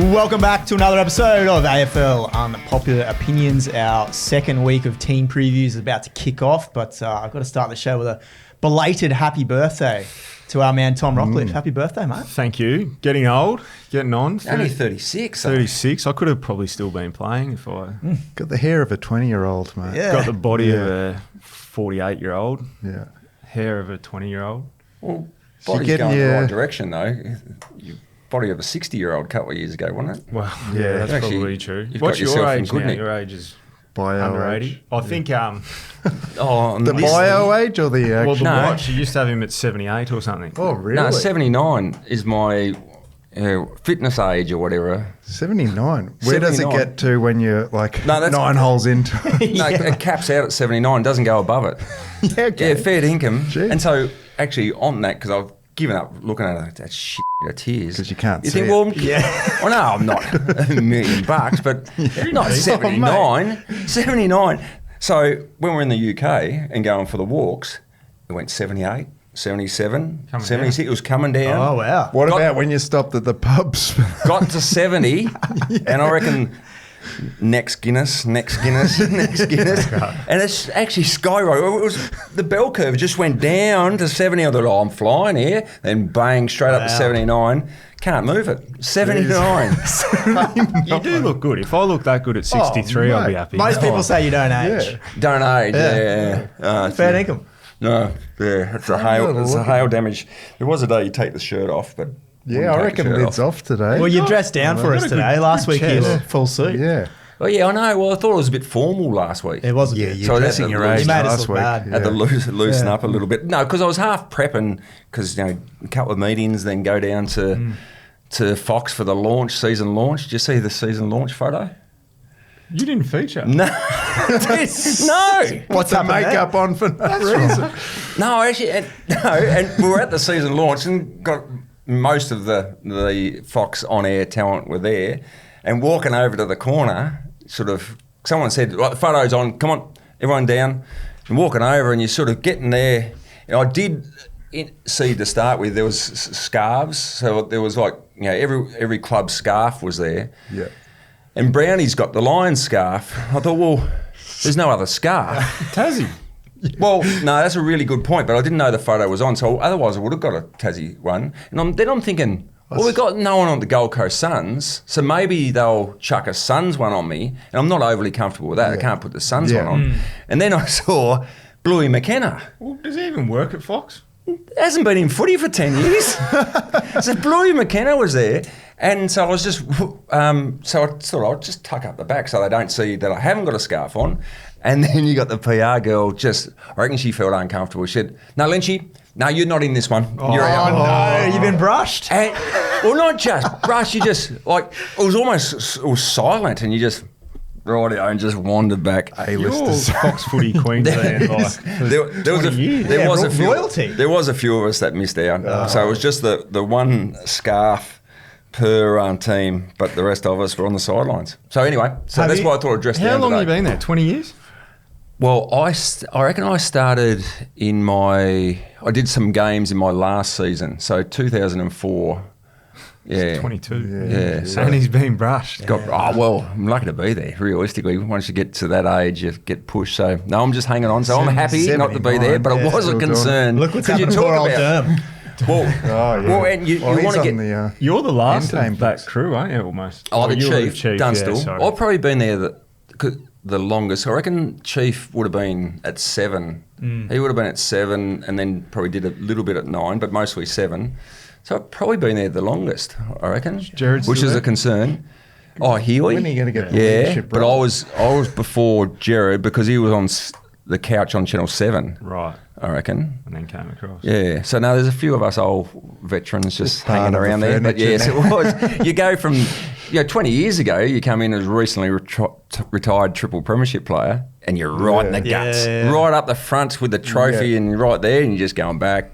Welcome back to another episode of AFL Unpopular Opinions. Our second week of team previews is about to kick off, but I've got to start the show with a belated happy birthday to our man Tom Rockcliffe. Happy birthday, mate. Thank you. Getting old, getting on. Only 36. 36. I could have probably still been playing if I... Got the hair of a 20-year-old, mate. Yeah. Got the body of a 48-year-old. Yeah. Hair of a 20-year-old. Well, So body's you're going getting the your- right direction, though. Your body of a 60-year-old a couple of years ago, wasn't it? Well, Yeah. that's Actually, probably true. you've What's got your yourself in age good now? nick. Your age is Bio under age. 80. I think... Oh, The bio age or the well, the actual? No. watch, you used to have him at 78 or something. Oh, really? No, 79 is my fitness age or whatever. 79. Where does it 79. get to when you're like No, that's- 9 holes into it? No, it caps out at 79, doesn't go above it. Yeah, okay. Yeah, fair dinkum. Gee. And so, actually, on that, because I've given up looking at it, that shit of tears. 'Cause you can't You see think, it. well, well, no, I'm not $1,000,000, but not 79. 79. So, when we're in the UK and going for the walks, it went 78, 77, Coming 76. It was coming down. Oh, wow. What Got- about when you stopped at the pubs? Got to 70, and I reckon next Guinness, and it's actually skyrocketed. It was the bell curve just went down to 70. I thought, oh, I'm flying here. Then bang, straight up to Wow. 79. Can't move it. 79. You do look good. If I look that good at 63, I'll be mate. happy. Most people say you don't age. Yeah. Don't age. Yeah. Yeah. Fair dinkum. No, yeah, it's a hail. It's a hail damage. There was a day you take the shirt off, but Yeah, I reckon lid's off today. Well, you've dressed down for us got a today. good Last week you chest. were full suit. Yeah. Oh yeah, I know. Well, I thought it was a bit formal last week. It was a Yeah, bit. you're So dressing that's your a- age You made us last look week. bad. Yeah. Had to loosen Yeah. up a little bit. No, because I was half prepping because a couple of meetings, then go down to Fox for the season launch. Did you see the season launch photo? You didn't feature. No, no, What's the happened there? makeup on for no reason. no. Actually, and we were at the season launch and got most of the Fox on air talent were there, and walking over to the corner, sort of someone said, "Right, the photo's on. Come on, everyone down." And walking over, and you're sort of getting there. And I did see to start with there was scarves, so there was like every club scarf was there. Yeah. And Brownie's got the Lions scarf. I thought, well, there's no other scarf. Tassie. Well, no, that's a really good point, but I didn't know the photo was on, so otherwise I would have got a Tassie one. And then I'm thinking, well, we've got no one on the Gold Coast Suns, so maybe they'll chuck a Suns one on me, and I'm not overly comfortable with that. I can't put the Suns Yeah. one on. And then I saw Bluey McKenna. Well, does he even work at Fox? Hasn't been in footy for 10 years. So Bluey McKenna was there. And so I was just, so I thought I'd just tuck up the back so they don't see that I haven't got a scarf on. And then you got the PR girl I reckon she felt uncomfortable. She said, no, Lynchy, no, you're not in this one. You're out. Oh, no, you've been brushed. And, well, not just brush, you just, it was silent and you just, rightio, and just wandered back. You're A-listers. Fox Footy Queensland. There was 20 years. there Yeah, was a few, royalty. There was a few of us that missed out. So it was just the one scarf per team, but the rest of us were on the sidelines. So anyway, Have that's you- why I thought I'd dress How down long today. have you been there? 20 years? Well, I reckon I started I did some games in my last season, so 2004. Yeah. 22. Yeah. So And he's been brushed. I'm lucky to be there, realistically. Once you get to that age, you get pushed. So, no, I'm just hanging on. So I'm happy not to be there, but I 79, was a still concern. Look what's 'cause you happened to talk poor old about- Derm. Well, Oh, yeah. well, and you Well, he's want to on get... the, You're the last End of that time crew, aren't you, almost? Oh, the you were chief, Dunstall. Yeah, sorry. I've probably been there the longest. I reckon Chief would have been at 7. He would have been at 7 and then probably did a little bit at 9, but mostly 7. So I've probably been there the longest, I reckon. Jared which still is there? a concern. Oh, Healy? When are you going to get the Yeah, leadership but role? I was before Jared because he was on the couch on Channel 7, Right. I reckon. And then came across. Yeah, so now there's a few of us old veterans just part hanging of the around there. But furniture yes, it was. You go from 20 years ago, you come in as a recently retired triple premiership player, and you're right in the guts, Yeah. right up the front with the trophy, Yeah. and you're right there, and you're just going back.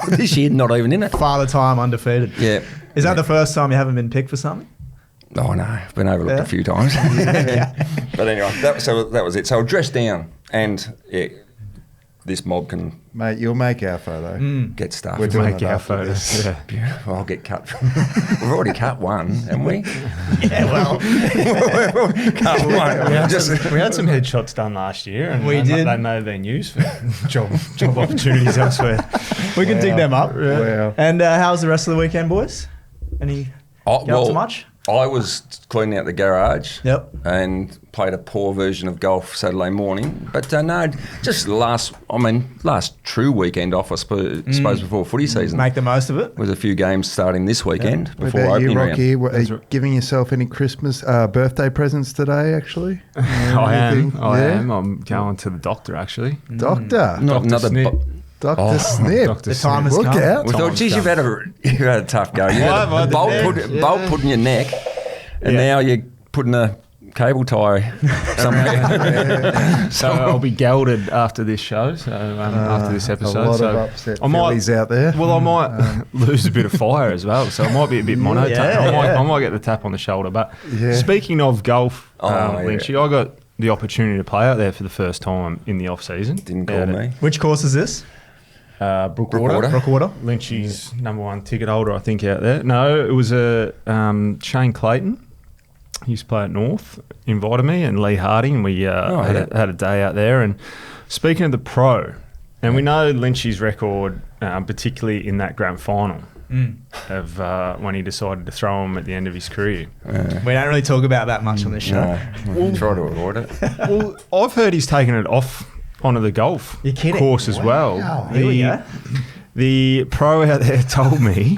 This year, not even in it. Father time undefeated. Yeah. Is that the first time you haven't been picked for something? Oh no, I've been overlooked Yeah. a few times. But anyway, that was it. So I dressed down, and this mob can Mate, you'll make our photo. get stuff. We're doing Make it our after photos. this. Yeah. Beautiful. I'll get cut. We've already cut one, haven't we? Yeah, well, Cut one. We had some headshots done last year, and We did. they may have been used for job opportunities elsewhere. we can dig them up. Wow. And how's the rest of the weekend, boys? Any get up to much? I was cleaning out the garage. Yep. And played a poor version of golf Saturday morning. But no, just last true weekend off, I suppose before footy season. Make the most of it. With a few games starting this weekend What before about you, opening Rocky? round. Are you giving yourself any Christmas birthday presents today, actually? I Anything? am. I'm going to the doctor, actually. Doctor. Not Dr. another. Snip. Dr. Snip. Dr. The time has Look come. out. We thought, geez, you've had a tough go. You had a bolt put in your neck, and now you're putting a cable tie somewhere. So I'll be gelded after this show, so after this episode. A lot so of upset I might- Phillies out there. Well, I might lose a bit of fire as well, so I might be a bit monotone. Yeah. I might get the tap on the shoulder. But Yeah. speaking of golf, yeah. Lynchy, I got the opportunity to play out there for the first time in the off season. Didn't call me. Which course is this? Brookwater. Brookwater. Lynchy's #1 ticket holder, I think, out there. No, it was Shane Clayton. He used to play at North, invited me, and Lee Harding. We had a day out there. And speaking of the pro, and we know Lynchy's record, particularly in that grand final, of when he decided to throw him at the end of his career. We don't really talk about that much on this show. No, try to avoid it. Well, I've heard he's taken it off onto the golf You're kidding. course as well. Here we go. The pro out there told me,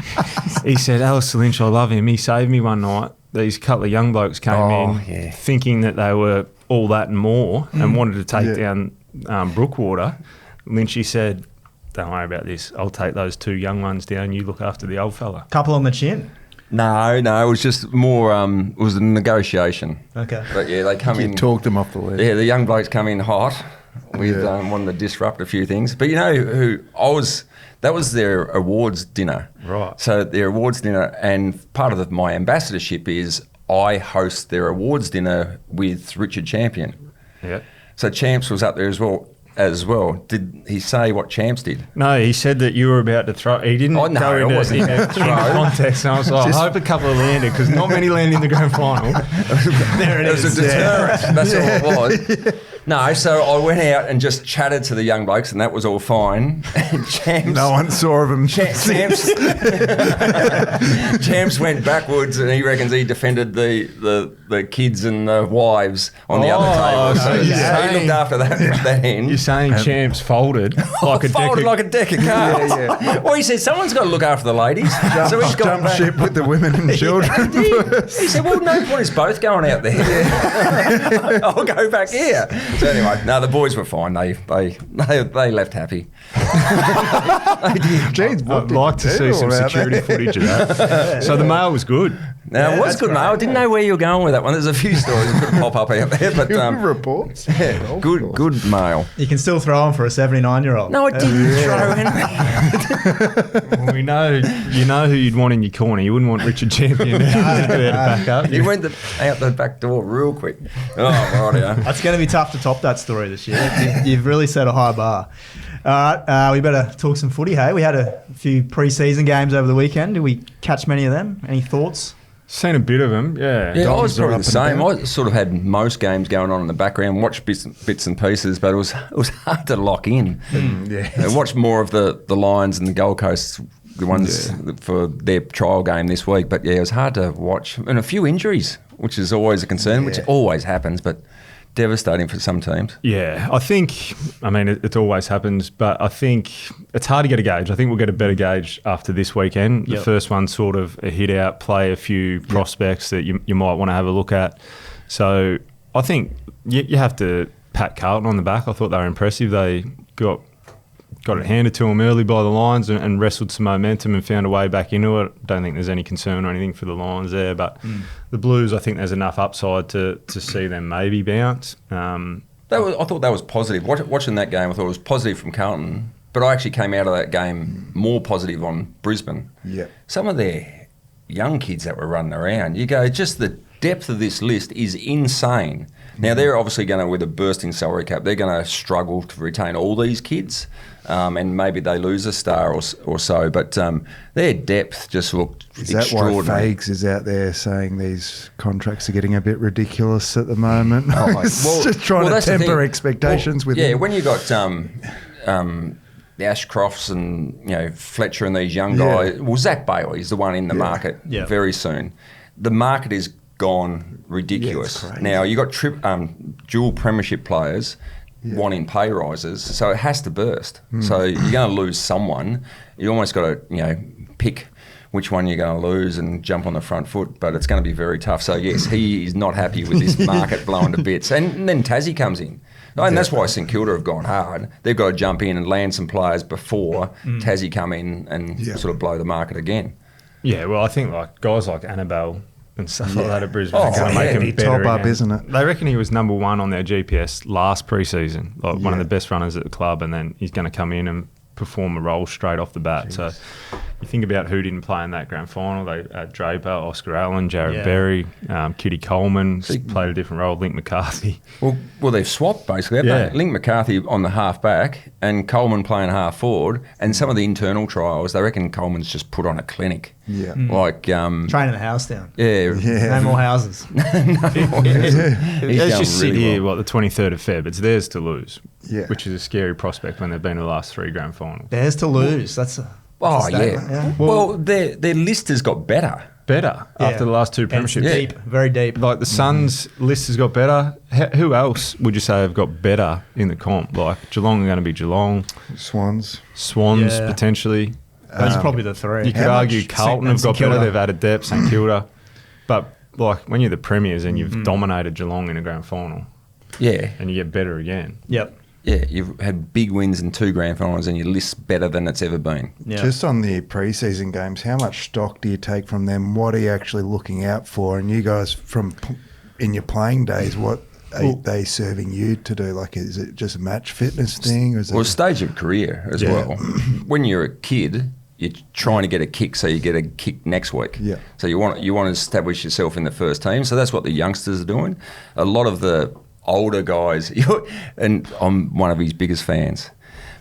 he said, Alistair Lynch, I love him. He saved me one night. These couple of young blokes came in thinking that they were all that and more and wanted to take down Brookwater. Lynchy said, don't worry about this. I'll take those two young ones down. You look after the old fella. Couple on the chin. No, it was just more. It was a negotiation. Okay. But yeah, they come You in. talked him off the lead. Yeah, the young blokes come in hot with wanting to disrupt a few things. But you know who I was? That was their awards dinner. Right. So their awards dinner, and part of my ambassadorship is I host their awards dinner with Richard Champion. Yeah. So Champs was up there as well. Did he say what Champs did? No, he said that you were about to throw. He didn't Oh, no, go it into wasn't a throw. context. And I was like, I hope a couple of landed because not many land in the grand final. There it It was is. a deterrent. That's all it was. No, so I went out and just chatted to the young blokes, and that was all fine. And Champs, No one saw of him. Champs went backwards, and he reckons he defended the kids and the wives on the other table. So he looked after that end. You're saying Champs folded like a Folded deck like a deck of cards. Well, he said someone's got to look after the ladies, so he's got Jump back. ship with the women and children. He said, well, no point is both going out there. I'll go back here. So anyway, no, the boys were fine. They left happy. Jeez, what I'd did like you to see do some around security there? footage of that. So the mail was good. Now, it was good mail. I didn't know where you were going with that one. There's a few stories that could pop up out there, but Reports. good mail. You can still throw them for a 79-year-old. No, I didn't throw anything. Well, you know who you'd want in your corner. You wouldn't want Richard Champion there to back up. He went out the back door real quick. Oh, right, yeah. That's going to be tough to top that story this year. You've really set a high bar. All right, we better talk some footy, hey? We had a few pre-season games over the weekend. Did we catch many of them? Any thoughts? Seen a bit of him, yeah. Yeah, I was Dogs are probably up the same. and I sort of had most games going on in the background, watched bits and pieces, but it was hard to lock in. I watched more of the Lions and the Gold Coast, the ones for their trial game this week. But yeah, it was hard to watch, and a few injuries, which is always a concern, which always happens, but devastating for some teams. Yeah, it always happens, but I think it's hard to get a gauge. I think we'll get a better gauge after this weekend. The first one's sort of a hit out, play a few prospects that you might want to have a look at. So I think you have to pat Carlton on the back. I thought they were impressive. They got it handed to them early by the Lions and wrestled some momentum and found a way back into it. Don't think there's any concern or anything for the Lions there, but the Blues, I think there's enough upside to see them maybe bounce. I thought that was positive. Watching that game, I thought it was positive from Carlton, but I actually came out of that game more positive on Brisbane. Yeah. Some of their young kids that were running around, you go, just the depth of this list is insane. Now, they're obviously going to, with a bursting salary cap, they're going to struggle to retain all these kids, and maybe they lose a star or so, but their depth just looked extraordinary. Is that why Fags is out there saying these contracts are getting a bit ridiculous at the moment? Just trying to temper expectations with when you got the Ashcrofts and Fletcher and these young guys. Well, Zach Bailey is the one in the market very soon. The market is gone ridiculous. Now you got dual premiership players wanting pay rises, so it has to burst. So you're going to lose someone. You almost got to pick which one you're going to lose and jump on the front foot, but it's going to be very tough. So yes, he is not happy with this market blowing to bits, and then Tassie comes in. And that's why St Kilda have gone hard. They've got to jump in and land some players before Tassie come in and sort of blow the market again. Yeah, well, I think guys like Annabelle and stuff like that at Brisbane are going to make him better top up, again. Isn't it? They reckon he was number 1 on their GPS last preseason, one of the best runners at the club, and then he's going to come in and perform a role straight off the bat. So you think about who didn't play in that grand final. They had Draper, Oscar Allen, Jared Berry, Kitty Coleman played a different role, Link McCarthy. Well, they've swapped basically, haven't they? Link McCarthy on the half back and Coleman playing half forward, and some of the internal trials, they reckon Coleman's just put on a clinic. Training the house down. No more houses. Let's just sit here, the 23rd of Feb. It's theirs to lose, which is a scary prospect when they've been to the last 3 grand finals. Theirs to lose. That's a statement. Well, their list has got better. After the last 2 premierships. Deep, very deep. Like the Suns' list has got better. Who else would you say have got better in the comp? Like Geelong are going to be Geelong. Swans potentially. Those are probably the 3. You could argue Carlton have got better. They've added depth, St Kilda. But like when you're the premiers and you've dominated Geelong in a grand final, and you get better again. Yep. Yeah, you've had big wins in 2 grand finals and your list's better than it's ever been. Yeah. Just on the preseason games, how much stock do you take from them? What are you actually looking out for? And you guys, in your playing days, what are they serving you to do? Like, is it just a match fitness thing? Or is stage of career as well. When you're a kid, you're trying to get a kick so you get a kick next week. Yeah. So you want to establish yourself in the first team. So that's what the youngsters are doing. A lot of the older guys, and I'm one of his biggest fans,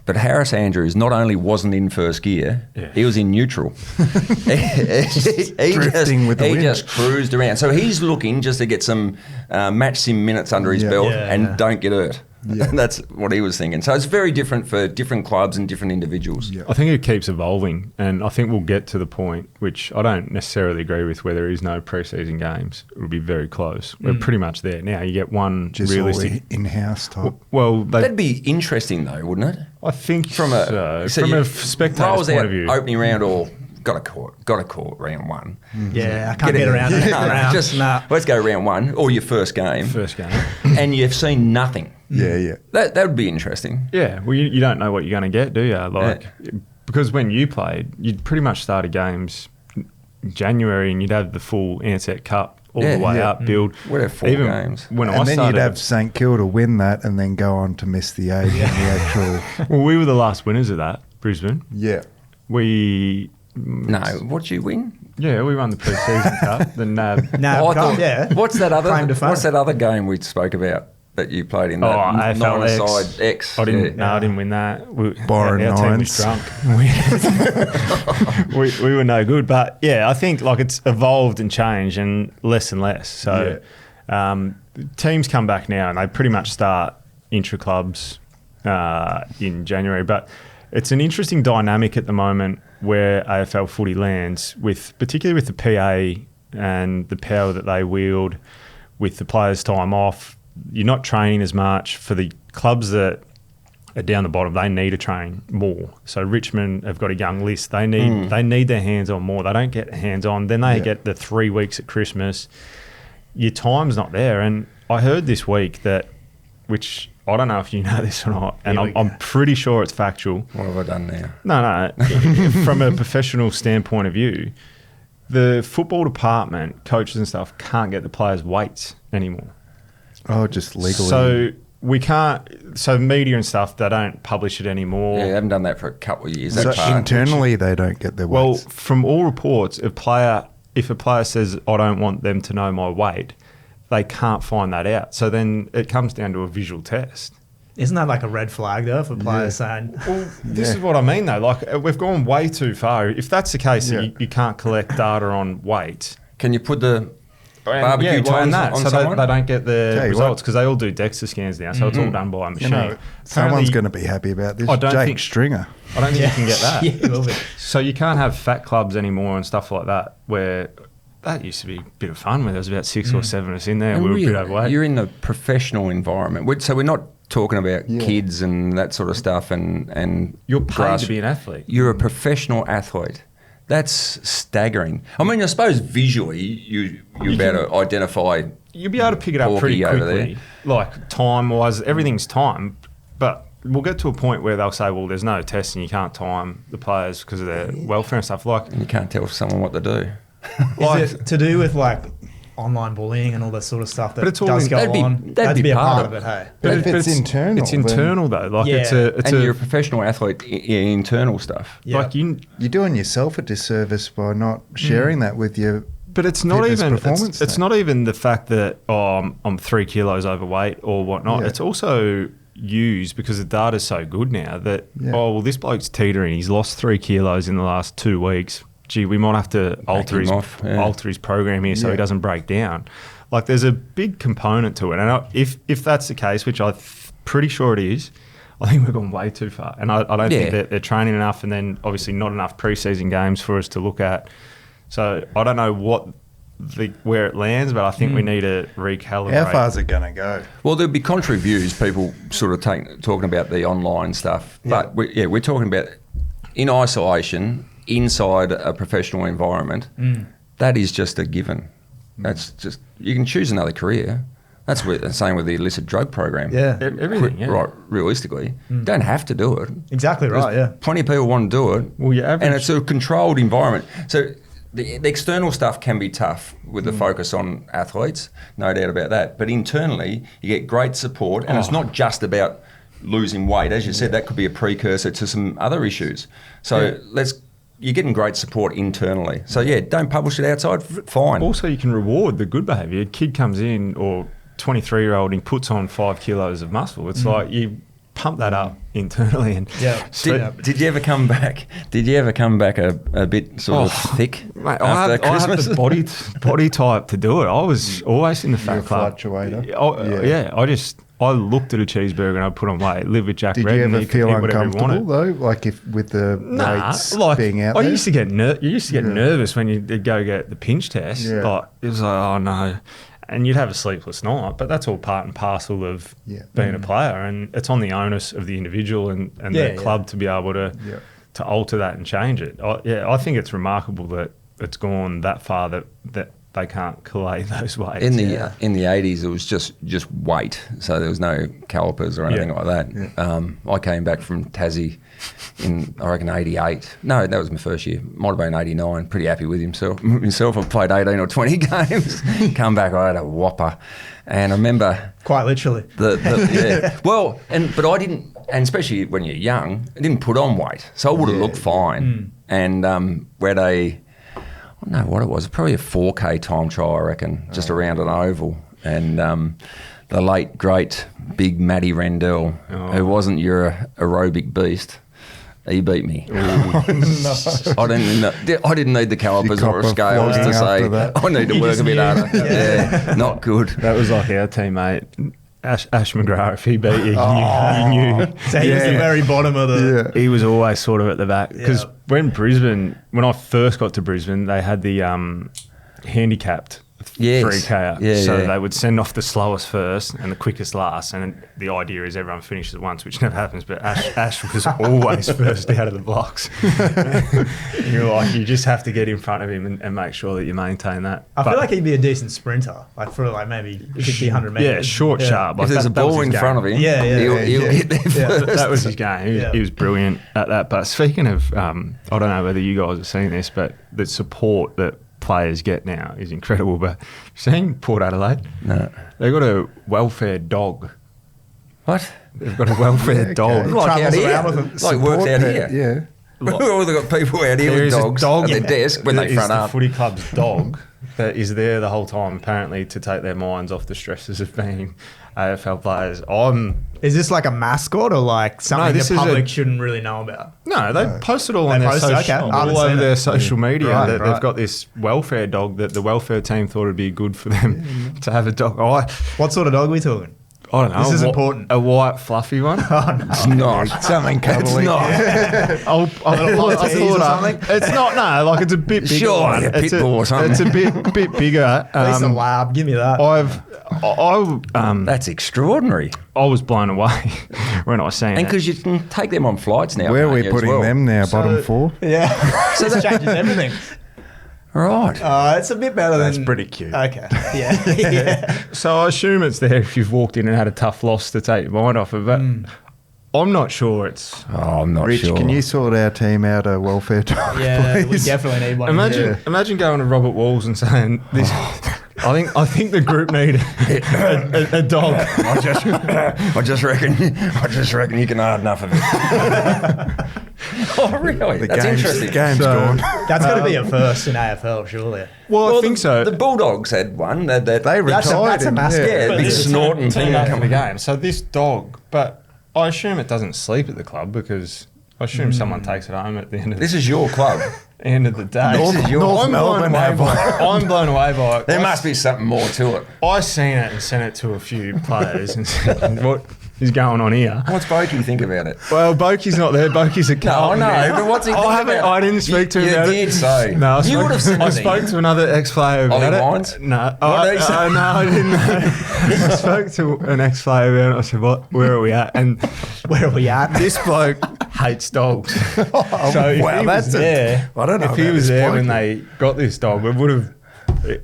but Harris Andrews not only wasn't in first gear, he was in neutral. he just cruised around. So he's looking just to get some match sim minutes under his belt and don't get hurt. Yeah. That's what he was thinking. So it's very different for different clubs and different individuals. Yeah. I think it keeps evolving, and I think we'll get to the point, which I don't necessarily agree with, where there is no preseason games. It will be very close. We're pretty much there now. You get one just realistic in-house type. That'd be interesting though, wouldn't it? I think from a spectator's point of view, opening round or. Got to call round 1. Yeah, I can't get around it. Let's go round 1 or your first game. And you've seen nothing. Yeah. That would be interesting. Yeah, well, you don't know what you're going to get, do you? Because when you played, you'd pretty much started games in January and you'd have the full Ansett Cup all the way up, build. We'd have 4 games. And then you'd have St Kilda win that and then go on to miss the age in the actual... Well, we were the last winners of that, Brisbane. Yeah. No, what did you win? Yeah, we won the Preseason Cup, the NAB. Cup, What's that other game we spoke about that you played in? That AFL X. X. I didn't win that. Byron our team was drunk. we were no good, but I think it's evolved and changed and less. So teams come back now and they pretty much start intra-clubs in January, but it's an interesting dynamic at the moment where AFL footy lands, particularly with the PA and the power that they wield with the players' time off. You're not training as much. For the clubs that are down the bottom, they need to train more. So Richmond have got a young list. They need their hands on more. They don't get hands on. Then they get the 3 weeks at Christmas. Your time's not there. And I heard this week that, which I don't know if you know this or not, and I'm pretty sure it's factual. What have I done now? No. From a professional standpoint of view, the football department, coaches and stuff, can't get the players' weights anymore. Oh, just legally. So we can't. So media and stuff, they don't publish it anymore. Yeah, they haven't done that for a couple of years. So internally, they don't get their weights. Well, from all reports, a player if a player says, I don't want them to know my weight, they can't find that out. So then it comes down to a visual test. Isn't that like a red flag though for players saying? Well, this is what I mean though. Like we've gone way too far. If that's the case, that you can't collect data on weight. Can you put the barbecue tones on so someone? they don't get the results because they all do DEXA scans now. So it's all done by a machine. Someone's going to be happy about this. Jake Stringer. I don't think you can get that. Yeah, will be. So you can't have fat clubs anymore and stuff like that where. That used to be a bit of fun when there was about 6 or 7 of us in there and we were a bit overweight. You're in the professional environment. So we're not talking about kids and that sort of stuff and you're paid to be an athlete. You're a professional athlete. That's staggering. I mean, I suppose visually you're able to identify. You'll be able to pick it up pretty quickly. Like time-wise, everything's time. But we'll get to a point where they'll say, well, there's no testing, you can't time the players because of their welfare and stuff. And you can't tell someone what to do. Is it to do with like online bullying and all that sort of stuff that does go on? That'd be a part of it, hey. But it's internal. It's internal though. Like you're a professional athlete in internal stuff. Yeah. Like you're doing yourself a disservice by not sharing that with your. But it's not even it's not even the fact that I'm 3 kilos overweight or whatnot. Yeah. It's also used because the data's so good now that this bloke's teetering. He's lost 3 kilos in the last 2 weeks. Gee, we might have to alter his program here so he doesn't break down. Like, there's a big component to it. And if that's the case, which I'm pretty sure it is, I think we've gone way too far. And I don't think that they're training enough and then obviously not enough preseason games for us to look at. So I don't know where it lands, but I think we need to recalibrate. How far is it going to go? Well, there'll be contrary views, people sort of talking about the online stuff. But we're talking about in isolation, inside a professional environment, that is just a given. That's just, you can choose another career. That's the same with the illicit drug program. Yeah, everything. Right, realistically, don't have to do it. Exactly right. Yeah, plenty of people want to do it. Well, and it's a controlled environment. So the external stuff can be tough with the focus on athletes, no doubt about that. But internally, you get great support, and it's not just about losing weight. As you said, that could be a precursor to some other issues. So you're getting great support internally. So, don't publish it outside, fine. Also, you can reward the good behaviour. A kid comes in, or 23-year-old, and puts on 5 kilos of muscle. It's like you pump that up internally. And did you ever come back? Did you ever come back a bit sort of thick mate, after Christmas? I had the body type to do it. I was always in the fat club. Fluctuator. I looked at a cheeseburger and I put on weight. Live with Jack Did Red. Did you ever feel uncomfortable though? Like if with the weights being out there? I used to get nervous when you go get the pinch test. Yeah. Like, it was like, oh no. And you'd have a sleepless night, but that's all part and parcel of being a player. And it's on the onus of the individual and the club to be able to alter that and change it. I think it's remarkable that it's gone that far that they can't collate those weights. In the 80s, it was just weight, so there was no calipers or anything like that. Yeah. I came back from Tassie in, I reckon, 88. No, that was my first year. Might have been 89. Pretty happy with himself. I played 18 or 20 games. Come back, I had a whopper. And I remember... Quite literally. Well, but I didn't, and especially when you're young, I didn't put on weight. So I would have looked fine. And we had I don't know what it was, probably a 4K time trial, I reckon, just around an oval. And the late, great, big Matty Rendell, who wasn't your aerobic beast, he beat me. No. I didn't need the calipers or scales to say, I need to work a bit harder. Not good. That was like our teammate, Ash McGrath. If he beat you, you knew. So he was the very bottom of the... He was always sort of at the back. Because when I first got to Brisbane, they had the handicapped 3K. So they would send off the slowest first and the quickest last. And the idea is everyone finishes once, which never happens. But Ash was always first out of the blocks. And you're like, you just have to get in front of him and make sure that you maintain that. I feel like he'd be a decent sprinter, like for like maybe 50, 100 metres. Yeah, short, sharp. Like if there's a ball in front of him, he'll get there first. That was his game. He was brilliant at that. But speaking of, I don't know whether you guys have seen this, but the support that players get now is incredible. But seeing Port Adelaide, they've got a welfare dog. What? They've got a welfare dog. Like out here. Like works out here. Yeah. We've all got people out here There with is a dogs dog at their desk when they that front is up. the footy club's dog that is there the whole time, apparently, to take their minds off the stresses of being AFL players. Is this like a mascot or like something this the is public a- shouldn't really know about? No, they post it all on They their post it? social, Okay. I haven't all seen over it. their social media. Right, that right. They've got this welfare dog that the welfare team thought it'd be good for them to have a dog. What sort of dog are we talking? I don't know. This is important. A white fluffy one. It's not. Something It's cuddly. not. I Maltese or something? It's not. No, like it's a bit bigger. Sure, one. like a It's pit bull or something. It's a bit bigger. At least a lab. Give me that. That's extraordinary. I was blown away when I seen And it. because you can take them on flights now. Where are can't we you, as putting well? them now? So- Bottom 4? Yeah. So that changes everything. Right. It's a bit better than... That's pretty cute. Okay. Yeah. Yeah. So I assume it's there if you've walked in and had a tough loss to take your mind off of it. I'm not sure it's... Oh, I'm not Rich, sure. can you sort our team out a welfare dog, Yeah, we please? definitely need one. Imagine going to Robert Walls and saying this. I think the group need a dog. I just reckon you can have enough of it. Oh, really? The That's game's, interesting. game's So- gone. That's got to be a first in AFL, surely. Well, I think so. The Bulldogs had one. That They That's a- retired that's a him. mascot. yeah, But big it's snorting team thing up for coming. the game. So this dog, but I assume it doesn't sleep at the club because I assume someone takes it home at the end of This is your club. end of the day. This is your- North I'm blown Melbourne away have by one. it. I'm blown away by it. There must be something more to it. I seen it and sent it to a few players and said, "What is going on here?" What's Bokey think about it? Well, Boki's not there. Boki's at No, I Carlton know, now. but what's he think I haven't. about it? I didn't speak to him You about did it. say. No, You would have seen I it. spoke to another ex-player about Ollie it. Wines? No, What did he say? no, I didn't. I spoke to an ex-player about it. I said, "What? Where are we at?" And Where are we at? this bloke hates dogs. So if wow, he that's was a- there, I don't know if he about was this there bloke. when they got this dog, it would have.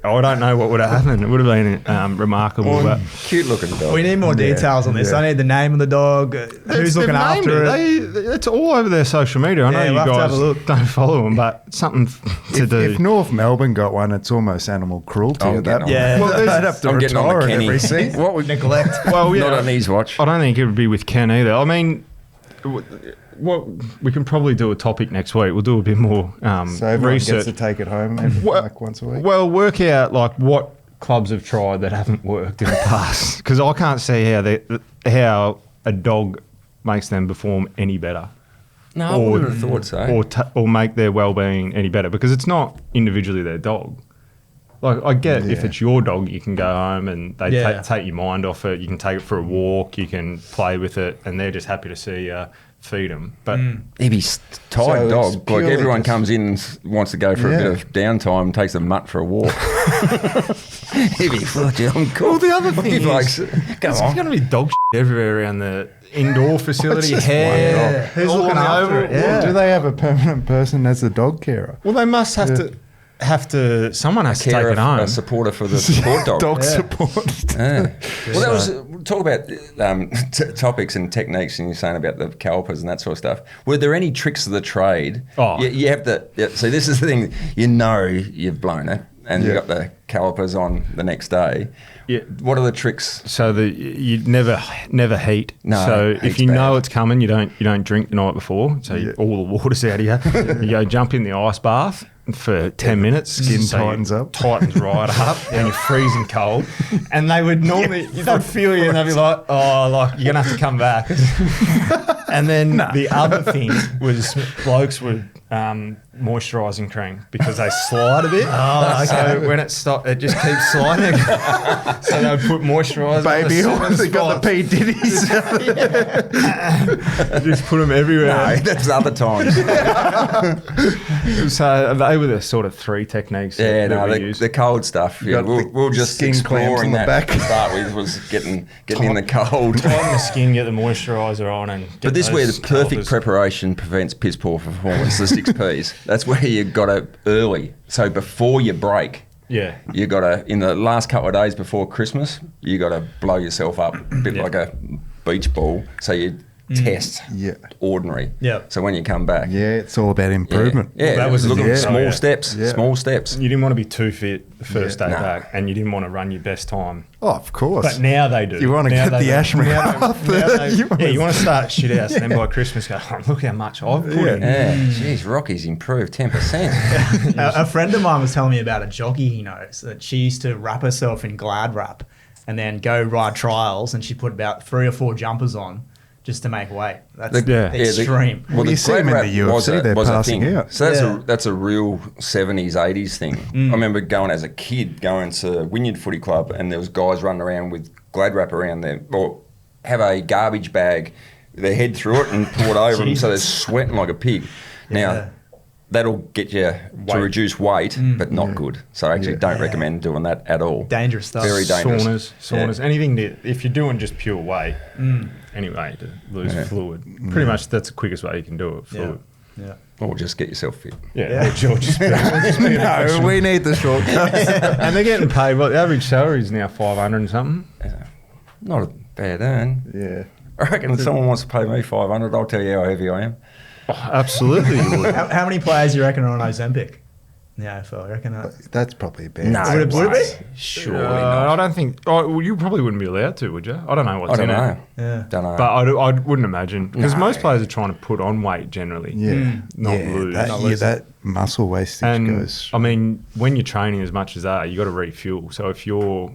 I don't know what would have happened. It would have been remarkable. But Cute looking dog. We need more details on this. yeah. I need the name of the dog, who's looking They've named after it. It's all over their social media. I know Yeah, you we'll have to guys have a look. don't follow them, but something to do. If North Melbourne got one, it's almost animal cruelty I'm at that getting point. on Yeah. Well, They'd have to I'm getting on retire the it Kenny. every season. What would Neglect. Well, yeah, Not on his watch. I don't think it would be with Ken either. I mean, what we can probably do a topic next week. We'll do a bit more So everyone research. gets to take it home every, Well- like once a week. Well, work out like what clubs have tried that haven't worked in the past, because I can't see how a dog makes them perform any better. No, I wouldn't have thought so. Or make their well-being any better, because it's not individually their dog. Like, I get if Yeah. it's your dog, you can go home and they Yeah. take your mind off it. You can take it for a walk. You can play with it, and they're just happy to see you feed them. But He'd be tired So it's dog. Like purely everyone just- comes in and wants to go for a bit Yeah. of downtime and takes a mutt for a walk. He'd be fucking I'm cool. Well, the other thing He'd be is, go there's on. going to be dog everywhere around the indoor facility. just Hair, one dog. Who's all looking on the after oval. it? Yeah. Do they have a permanent person as the dog carer? Well, they must have to. Someone has to take Care it of home. a supporter for the support dog. Dog support. Yeah. Well, that was talk about topics and techniques, and you're saying about the calipers and that sort of stuff. Were there any tricks of the trade? Oh. You have to. Yeah, so this is the thing. You know you've blown it, and you Yeah. got the calipers on the next day. Yeah. What are the tricks? So you never heat. No, so if heat's you know bad. it's coming, you don't drink the night before. So Yeah. all the water's out of you. You go jump in the ice bath for 10 minutes. Skin so tightens up. Tightens right up, and you're freezing cold. And they would normally they'd feel you, and they'd be like, "Oh, like you're gonna have to come back." And then the other thing was blokes would moisturising cream because they slide a bit. Oh, So when it stopped, it just keeps sliding. So they would put moisturiser. Baby on horse, they got the P. Diddy's. Just put them everywhere. No, that's other times. So they were the sort of three techniques Yeah, that no, we the used. cold stuff. Yeah, got we'll, the we'll just skin clamps exploring on the that back. to start with was getting in the cold. Tighten the skin, get the moisturiser on, and get But this is where the those perfect calipers. preparation prevents piss poor performance. The 6 Ps. That's where you got to early. So before you break, Yeah. you got to in the last couple of days before Christmas, you got to blow yourself up a bit Yeah. like a beach ball. So you test. Yeah. Ordinary. Yeah. So when you come back. Yeah, it's all about improvement. Yeah, That was look the at thing. small Yeah. steps. Yeah. Small steps. You didn't want to be too fit the first day No. back, and you didn't want to run your best time. Oh, of course. But now they do. You want to Now get they the do. Ashman Now off. they- You you want to start shit out, and then by Christmas go, oh, look how much I've put in. Yeah. Jeez, Rocky's improved 10%. A friend of mine was telling me about a jockey he knows that she used to wrap herself in Glad wrap and then go ride trials, and she put about 3 or 4 jumpers on just to make weight. That's extreme. Well, you see them in the UFC, they're passing out. So that's a real 70s, 80s thing. I remember going as a kid, going to Wynyard Footy Club, and there was guys running around with Glad wrap around there, or have a garbage bag, their head through it and pour it over them so they're sweating like a pig. Now, that'll get you to reduce weight, but not good. So I actually don't recommend doing that at all. Dangerous stuff. Very dangerous. Saunas, anything that, if you're doing just pure weight, anyway, to lose fluid, pretty much that's the quickest way you can do it, fluid. Yeah. Or just get yourself fit. Yeah. Just be a No, we need the shortcuts. And they're getting paid, the average salary is now 500 and something. Not a bad earn. Yeah. I reckon if someone wants to pay me 500, I'll tell you how heavy I am. Oh, absolutely you would. How many players do you reckon are on Ozempic in the AFL? You reckon That's probably a bad. No, Would it be? Surely not. I don't think. Oh, well, you probably wouldn't be allowed to, would you? I don't know what's I don't in know. it. Yeah. Don't know. But I wouldn't imagine, because No. most players are trying to put on weight generally, not lose. That muscle wastage And goes. I mean, when you're training as much as that, you got to refuel. So if you're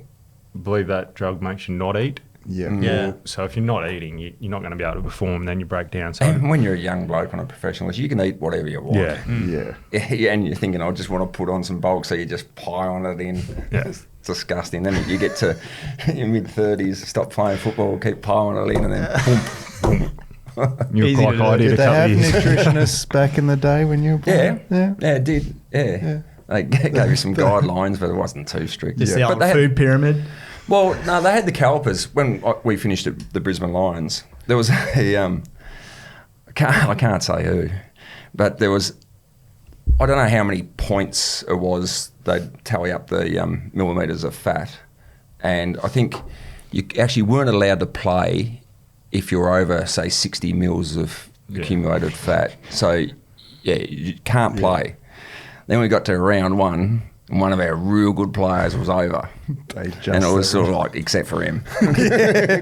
believe that drug makes you not eat. Yeah. So if you're not eating, you're not going to be able to perform. Then you break down. So And when you're a young bloke on a professional list, you can eat whatever you want. yeah. Yeah. And you're thinking, I just want to put on some bulk, so you just pile it in. Yeah. It's disgusting. Then you get to your mid-30s, stop playing football, keep piling it in, and then boom. You Easy look to like I do. did Did a they couple have of years. nutritionists back in the day when you were playing? Yeah, it did. Yeah. They gave you some guidelines, but it wasn't too strict. Just the But old they had- food pyramid. Well, no, they had the calipers. When we finished at the Brisbane Lions, there was a, I can't say who, but there was, I don't know how many points it was, they'd tally up the millimetres of fat, and I think you actually weren't allowed to play if you're over, say, 60 mils of accumulated fat. So, yeah, you can't play. Then we got to round 1, and one of our real good players was over. And it was sort of like, except for him.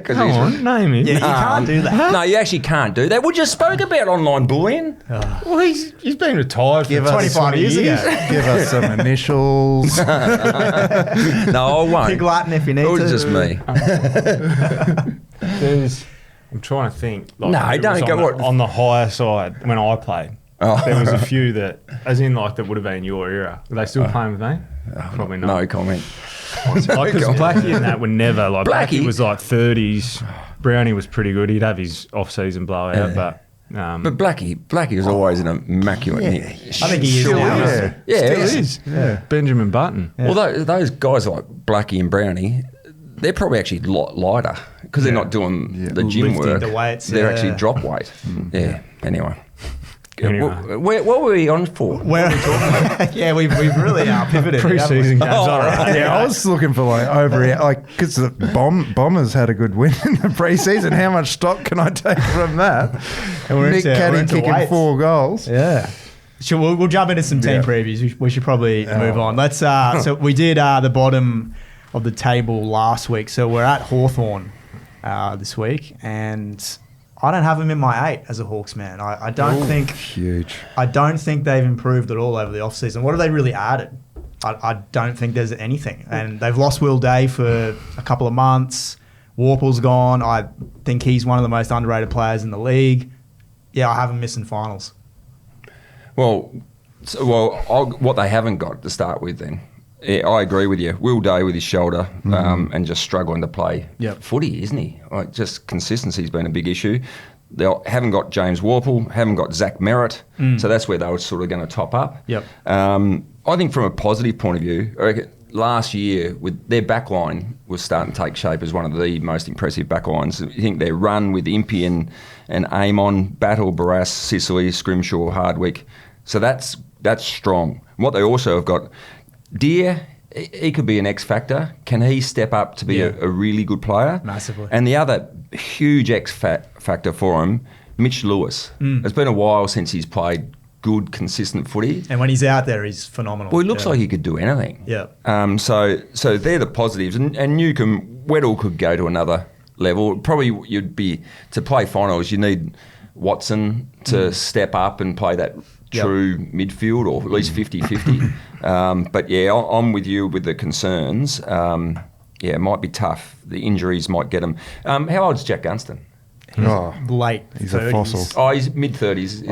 Come on, name him. Yeah, you can't do that. No, you actually can't do that. We just spoke about online bullying. Well, he's been retired for Give us 25 years ago. Give us some initials. No, I won't. Pig Latin if you need It to. was just me. I'm trying to think. Like, No, it don't was go on, on the higher side when I played. Oh. There was a few that, as in like that would have been your era. Are they still playing with me? Probably not. No comment. Like, because Blackie and that were never like Blackie? Blackie was like 30s. Brownie was pretty good. He'd have his off-season blowout, but But Blackie was always an immaculate nick. I think he is Sure now. is. Yeah, still it is. Benjamin Button. Well, those guys like Blackie and Brownie, they're probably actually a lot lighter because they're not doing the gym Lifting work. the weights, They're yeah. actually drop weight. Yeah. Anyway. Anyway. What were we on for? Yeah, we've really pivoted. Preseason games. All right. Yeah, I was looking for because the Bombers had a good win in the preseason. How much stock can I take from that? And we're Nick into- Caddy we're into kicking weights. 4 goals. Yeah. Sure, we'll jump into some team previews. We should probably move on. Let's. So we did the bottom of the table last week. So we're at Hawthorn this week, and I don't have them in my 8 as a Hawks man. I don't think Huge. I don't think they've improved at all over the offseason. What have they really added? I don't think there's anything. And they've lost Will Day for a couple of months. Warple's gone. I think he's one of the most underrated players in the league. Yeah, I have them missing finals. Well, what they haven't got to start with then. Yeah, I agree with you. Will Day with his shoulder and just struggling to play footy, isn't he? Like, just consistency's been a big issue. They haven't got James Warple, haven't got Zach Merritt, so that's where they were sort of going to top up. Yep. I think from a positive point of view, I reckon last year with their backline was starting to take shape as one of the most impressive backlines. I think their run with Impey and Amon, Battle, Barras, Sicily, Scrimshaw, Hardwick. So that's strong. What they also have got, Deere, he could be an X factor. Can he step up to be a really good player? Massively. And the other huge factor for him, Mitch Lewis. It's been a while since he's played good, consistent footy. And when he's out there, he's phenomenal. Well, he looks like he could do anything. Yeah. So they're the positives. And Newcombe, Weddle could go to another level. Probably to play finals, you need Watson to step up and play that true midfield, or at least 50-50. But yeah, I'm with you with the concerns. It might be tough. The injuries might get him. How old's Jack Gunston? Late He's 30s. a fossil. Oh, he's mid-30s.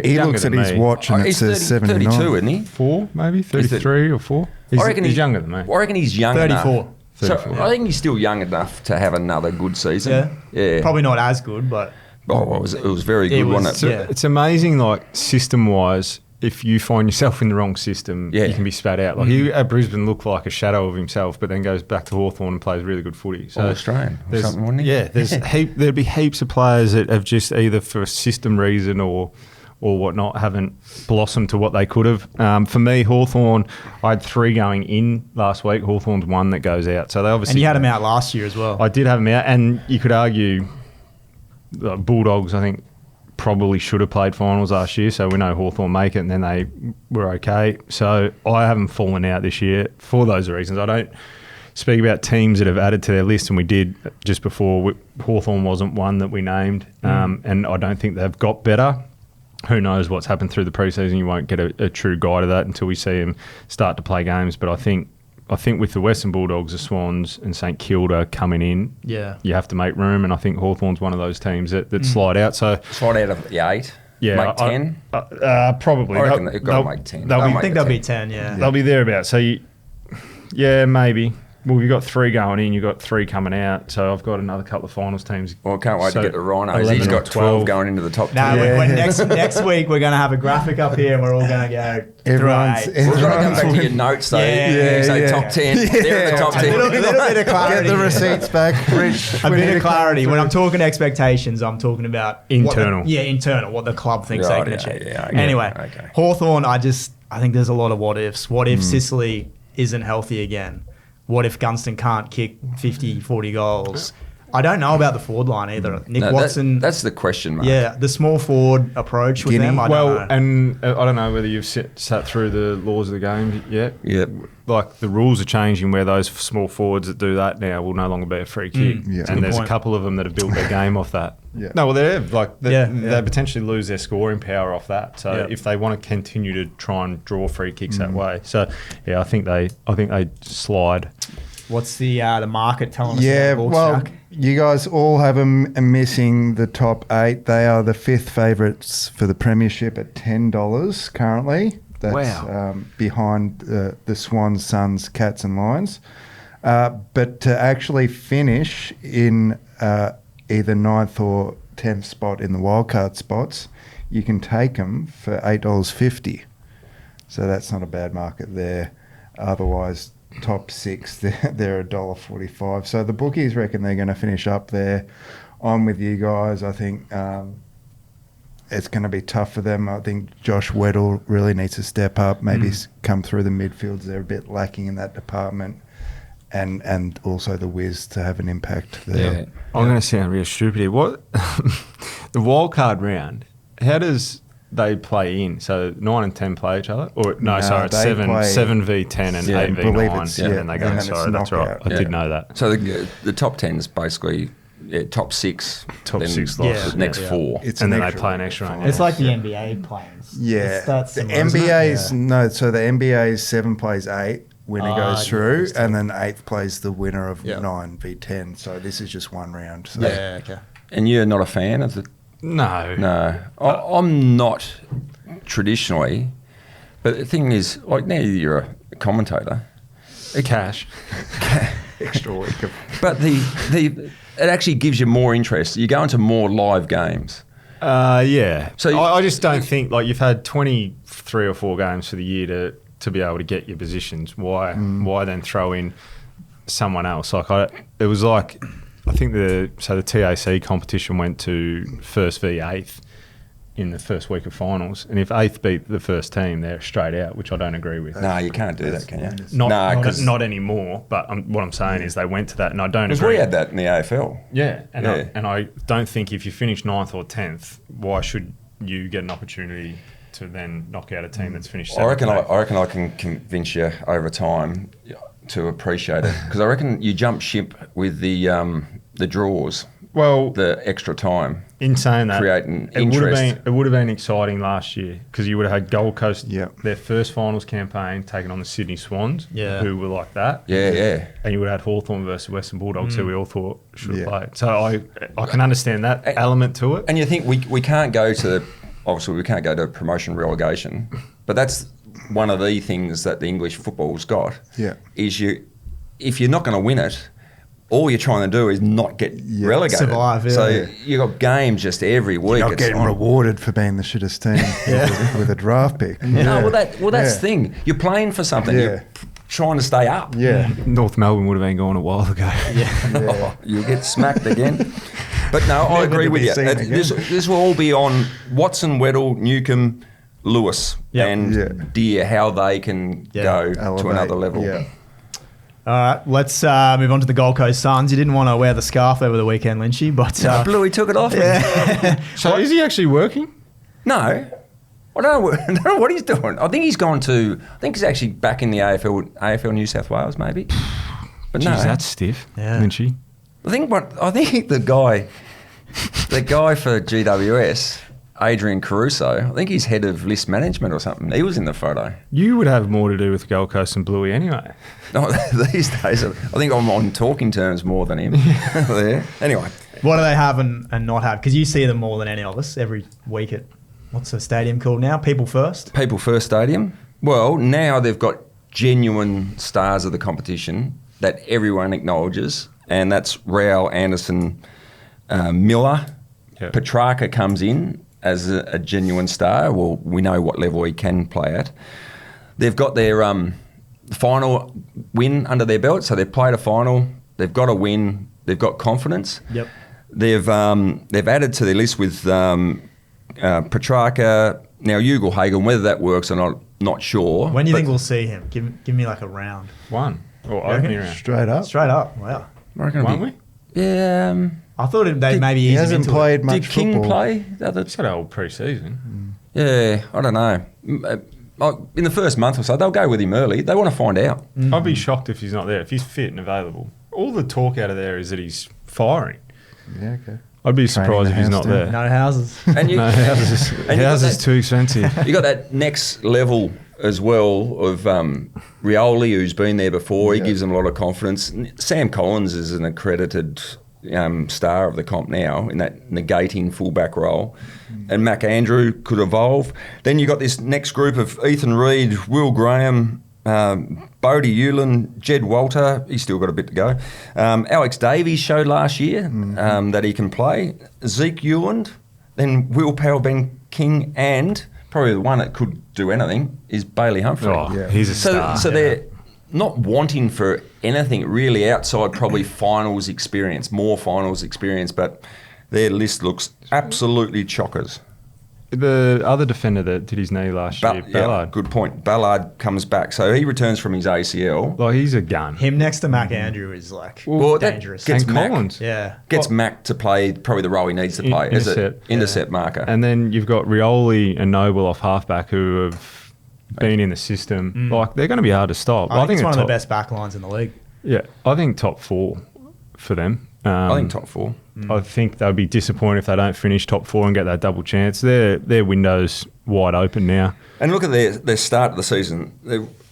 He looks at his watch and it says 79. 32, isn't he? 4, maybe 33 or 4. I reckon He's younger than me. I reckon he's young 34. enough. So I think he's still young enough to have another good season. Yeah. Probably not as good, but... Oh, it was very good, wasn't it? It's amazing, like, system-wise, if you find yourself in the wrong system, you can be spat out. Like, he at Brisbane looked like a shadow of himself, but then goes back to Hawthorn and plays really good footy. So Australian or something, wouldn't he? Yeah, there'd be heaps of players that have just either for a system reason or whatnot haven't blossomed to what they could have. For me, Hawthorn, I had 3 going in last week. Hawthorn's 1 that goes out. So they obviously... And you had him out last year as well. I did have him out, and you could argue Bulldogs, I think, probably should have played finals last year, so we know Hawthorn make it, and then they were okay. So I haven't fallen out this year for those reasons. I don't speak about teams that have added to their list, and we did just before. Hawthorn wasn't one that we named, and I don't think they've got better. Who knows what's happened through the preseason? You won't get a true guide of that until we see them start to play games. But I think with the Western Bulldogs, the Swans and St Kilda coming in, you have to make room, and I think Hawthorn's one of those teams that slide out. So slide out of the 8. Yeah, make 10. Probably. I reckon they've got to make 10. I think they'll be 10. Yeah, they'll be thereabouts. So maybe. Well, you've got 3 going in, you've got 3 coming out, so I've got another couple of finals teams. Well, I can't wait to get the Rhinos. He's got 12 going into the top 10. Next week we're going to have a graphic up here and we're all going to go Everyone's We've got to go back to your notes, though. Say top 10. They're in the top 10. A little bit of clarity. Get the receipts back, Rich. A bit of clarity. When I'm talking expectations, I'm talking about... Internal. Internal, what the club thinks they can achieve. Anyway, okay. Hawthorn, I think there's a lot of what ifs. What if Sicily isn't healthy again? What if Gunston can't kick 50, 40 goals? I don't know about the forward line either. Nick Watson... That's the question, mate. Yeah, the small forward approach with them, I don't know. And I don't know whether you've sat through the laws of the game yet. Yeah. Like, the rules are changing where those small forwards that do that now will no longer be a free kick. And there's a couple of them that have built their game off that. Yeah. No, well, they potentially lose their scoring power off that. So if they want to continue to try and draw free kicks that way. So, I think they slide. What's the market telling us? Yeah, well, you guys all have them missing the top 8. They are the 5th favourites for the premiership at $10 currently. That's behind the Swans, Suns, Cats and Lions. But to actually finish in either 9th or 10th spot in the wildcard spots, you can take them for $8.50. So that's not a bad market there. Otherwise, top 6, they're $1.45. So the bookies reckon they're going to finish up there. I'm with you guys. I think it's going to be tough for them. I think Josh Weddle really needs to step up, maybe come through the midfields. They're a bit lacking in that department. And also the Wiz to have an impact there. Yeah. I'm going to sound real stupid here. What the wild card round, how does they play in? So 9 and 10 play each other? Or it's 7 v 10 and 8 v 9. And then they go, sorry, that's right. I did know that. So the top 10 is basically top 6. Top 6 the next 4. And then they play an extra round. It's like the NBA plans. Yeah. The NBA's, so the NBA's 7 plays 8. Winner goes through, and then 8th plays the winner of 9 v 10. So this is just one round. So. Yeah, okay. And you're not a fan of the... No. I'm not traditionally, but the thing is, like now you're a commentator. Cash. Extra week of... But it actually gives you more interest. You go into more live games. Yeah. So I just don't think, like, you've had 23 or 4 games for the year to be able to get your positions. Why then throw in someone else? Like it was like, I think the TAC competition went to 1st v 8th in the first week of finals, and if eighth beat the first team, they're straight out, which I don't agree with. No, you can't do that, can you? Not anymore. But what I'm saying is they went to that, and I don't agree. Because we had that in the AFL. Yeah, and I don't think if you finish 9th or 10th, why should you get an opportunity to then knock out a team that's finished 7th? I reckon I can convince you over time to appreciate it, because I reckon you jump ship with the draws. Well, the extra time. In saying that, creating interest. It would have been exciting last year because you would have had Gold Coast, their first finals campaign, taking on the Sydney Swans, who were like that. Yeah. And you would have had Hawthorn versus Western Bulldogs, who we all thought should have played. So I can understand that element to it. And you think we can't go to, obviously we can't go to promotion relegation, but that's one of the things that the English football's got. Yeah. Is if you're not going to win it, all you're trying to do is not get relegated. Survive, So you got games just every week. You're not getting rewarded for being the shittest team with a draft pick. No, that's the thing. You're playing for something. You're trying to stay up. Yeah. North Melbourne would have been gone a while ago. You'll get smacked again. But no, I agree with you. This will all be on Watson, Weddle, Newcomb, Lewis, and Deere, how they can go to another level. Yeah. All right, let's move on to the Gold Coast Suns. You didn't want to wear the scarf over the weekend, Lynchy, but... Bluey took it off. So is he actually working? No. I don't know what he's doing. I think he's actually back in the AFL New South Wales, maybe. But Jeez, that's stiff, Lynchy. I think the guy for GWS... Adrian Caruso, I think he's head of list management or something. He was in the photo. You would have more to do with Gold Coast and Bluey anyway. No, these days, I think I'm on talking terms more than him. Anyway. What do they have and not have? Because you see them more than any of us every week at, what's the stadium called now? People First? People First Stadium. Well, now they've got genuine stars of the competition that everyone acknowledges, and that's Rao, Anderson, Miller. Yep. Petrarca comes in as a genuine star. Well, we know what level he can play at. They've got their final win under their belt, so they've played a final. They've got a win. They've got confidence. Yep. They've added to their list with Petrarca. Now, Ugle-Hagan, whether that works or not sure. When do you think we'll see him? Give me like a round. One. Or opening round. Straight up. Straight up. Wow. Won't we? Yeah. I thought they maybe he hasn't played much Did King football. play? He's had a whole pre-season. Yeah, I don't know. In the first month or so, they'll go with him early. They want to find out. I'd be shocked if he's not there. If he's fit and available. All the talk out of there is that he's firing. Yeah, okay. I'd be surprised if he's not there. No houses. No houses. Houses too expensive. You got that next level as well of Rioli, who's been there before. He gives them a lot of confidence. Sam Collins is an accredited star of the comp now in that negating fullback role. And Mac Andrew could evolve. Then you got this next group of Ethan Reid, Will Graham, Bodie Hewlin, Jed Walter. He's still got a bit to go. Alex Davies showed last year that he can play. Zeke Hewland, then Will Powell, Ben King, and probably the one that could do anything is Bailey Humphrey. He's a star. So they're not wanting for anything really outside probably finals experience, more finals experience, but their list looks absolutely chockers. The other defender that did his knee last year, Ballard. Yeah, good point. Ballard comes back. So he returns from his ACL. Like, he's a gun. Him next to Mac Andrew is like dangerous. Gets and Mac, Collins. Gets Mac to play probably the role he needs to play as an intercept marker. And then you've got Rioli and Noble off halfback who have been in the system. Like, they're going to be hard to stop. I think it's one of the best back lines in the league. Yeah, I think top 4 for them. I think top 4. I think they'll be disappointed if they don't finish top 4 and get that double chance. Their window's wide open now. And look at their start of the season.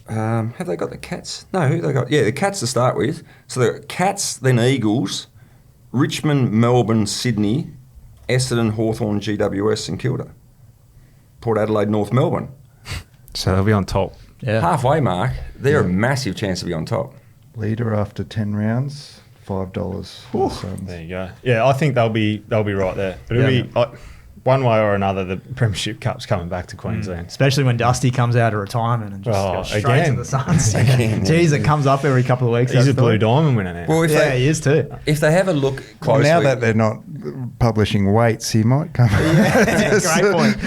Have they got the Cats? No, who they got? Yeah, the Cats to start with. So the Cats, then Eagles, Richmond, Melbourne, Sydney, Essendon, Hawthorn, GWS, and Kilda. Port Adelaide, North Melbourne. So they'll be on top. Yeah. Halfway mark. They're a massive chance to be on top. Leader after 10 rounds, $5 for the Suns. There you go. Yeah, I think they'll be right there. But it'll be one way or another, the Premiership Cup's coming back to Queensland. Especially when Dusty comes out of retirement and just goes straight to the Suns. Jeez, it comes up every couple of weeks. He's a Blue Diamond winner now. Well, he is too. If they have a look closely... Now that they're not publishing weights, he might come. Great point.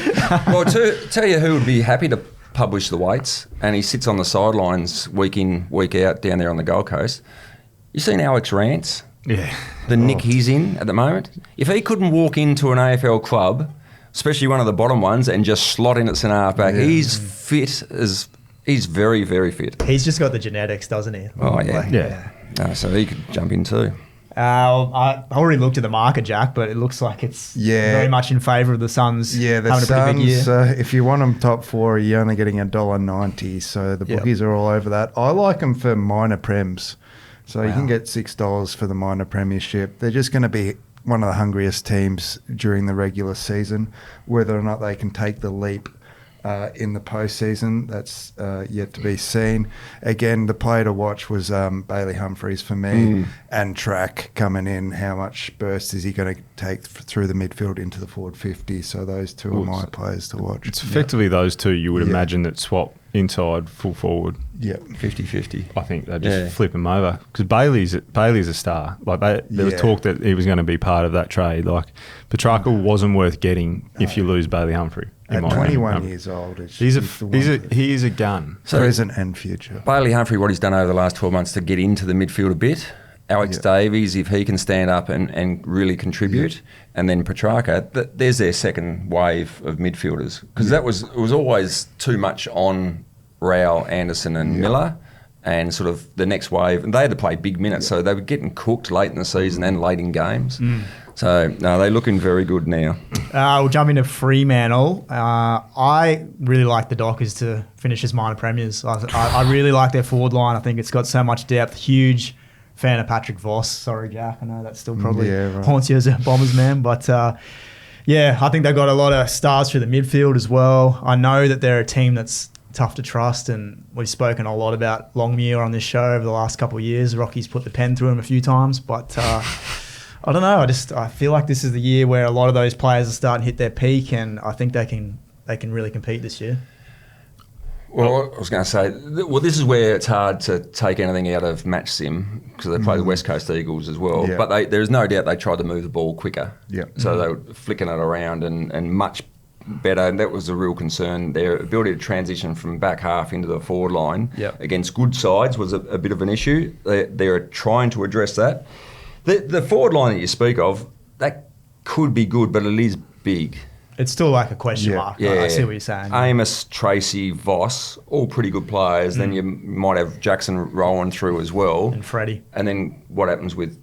Well, tell you who would be happy to publish the weights, and he sits on the sidelines week in, week out down there on the Gold Coast. You seen Alex Rance? Yeah. The nick he's in at the moment? If he couldn't walk into an AFL club, especially one of the bottom ones, and just slot in at centre halfback, he's fit as... He's very, very fit. He's just got the genetics, doesn't he? Oh, yeah. So he could jump in too. I already looked at the market, Jack, but it looks like it's very much in favour of the Suns having a pretty big year. If you want them top four, you're only getting $1.90, so the bookies are all over that. I like them for minor prems. So you can get $6 for the minor premiership. They're just going to be one of the hungriest teams during the regular season. Whether or not they can take the leap in the postseason, that's yet to be seen. Again, the player to watch was Bailey Humphries for me, and Track coming in. How much burst is he going to take through the midfield into the forward 50? So those two are my players to watch. It's effectively those two you would imagine that swap inside, full forward. Yeah, 50-50. I think they just flip him over because Bailey's a star. Like there was talk that he was going to be part of that trade. Like Petrarca wasn't worth getting if you lose Bailey Humphrey. At 21 years old, he is a gun. So present and future. Bailey Humphrey, what he's done over the last 12 months to get into the midfield a bit. Alex Davies, if he can stand up and really contribute, and then Petrarca, there's their second wave of midfielders because it was always too much on Rao, Anderson, and Miller, and sort of the next wave. And they had to play big minutes, so they were getting cooked late in the season and late in games. So no, they're looking very good now. We'll jump into Fremantle. I really like the Dockers to finish as minor premiers. I really like their forward line. I think it's got so much depth. Huge fan of Patrick Voss. Sorry, Jack. I know that still probably haunts you as a Bombers man. But, I think they've got a lot of stars through the midfield as well. I know that they're a team that's tough to trust, and we've spoken a lot about Longmuir on this show over the last couple of years. Rocky's put the pen through him a few times. But I don't know. I feel like this is the year where a lot of those players are starting to hit their peak, and I think they can really compete this year. Well, I was going to say, this is where it's hard to take anything out of match sim because they play the West Coast Eagles as well. Yeah. But there's no doubt they tried to move the ball quicker. Yeah. So they were flicking it around and much better. And that was a real concern. Their ability to transition from back half into the forward line against good sides was a bit of an issue. They're trying to address that. The forward line that you speak of, that could be good, but it is big. It's still like a question mark. I see what you're saying. Amos, Tracy, Voss, all pretty good players. Then you might have Jackson rolling through as well. And Freddie. And then what happens with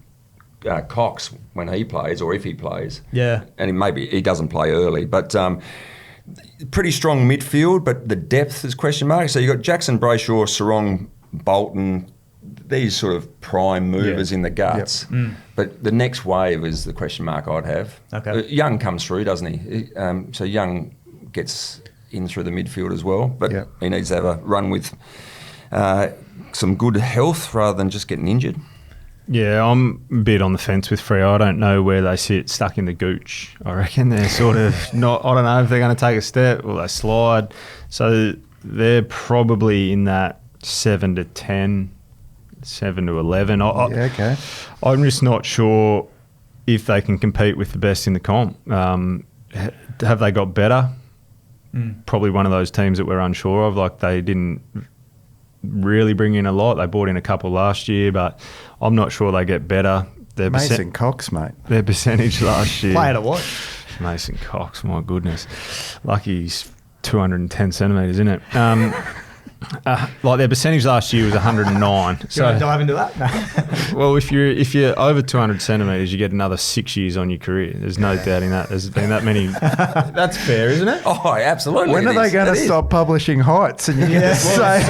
Cox when he plays or if he plays. Yeah. And maybe he doesn't play early. But pretty strong midfield, but the depth is question mark. So you've got Jackson, Brayshaw, Sarong, Bolton, these sort of prime movers in the guts. But the next wave is the question mark I'd have. Okay. Young comes through, doesn't he? So Young gets in through the midfield as well, but he needs to have a run with some good health rather than just getting injured. Yeah, I'm a bit on the fence with Freo. I don't know where they sit, stuck in the gooch. I reckon they're sort of not, I don't know if they're going to take a step or they slide. So they're probably in that 7 to 10, 7 to 11. Okay. I'm just not sure if they can compete with the best in the comp. Have they got better? Probably one of those teams that we're unsure of. Like they didn't really bring in a lot. They brought in a couple last year, but I'm not sure they get better. Mason Cox, mate. Their percentage last year. Player to watch. Mason Cox, my goodness. Lucky he's 210 centimetres, isn't it? Like their percentage last year was 109. So dive into that. Well, if you're over 200 centimetres, you get another 6 years on your career. There's no doubting that. There's been that many. That's fair, isn't it? Oh, absolutely. When are they going to stop publishing heights and you can just say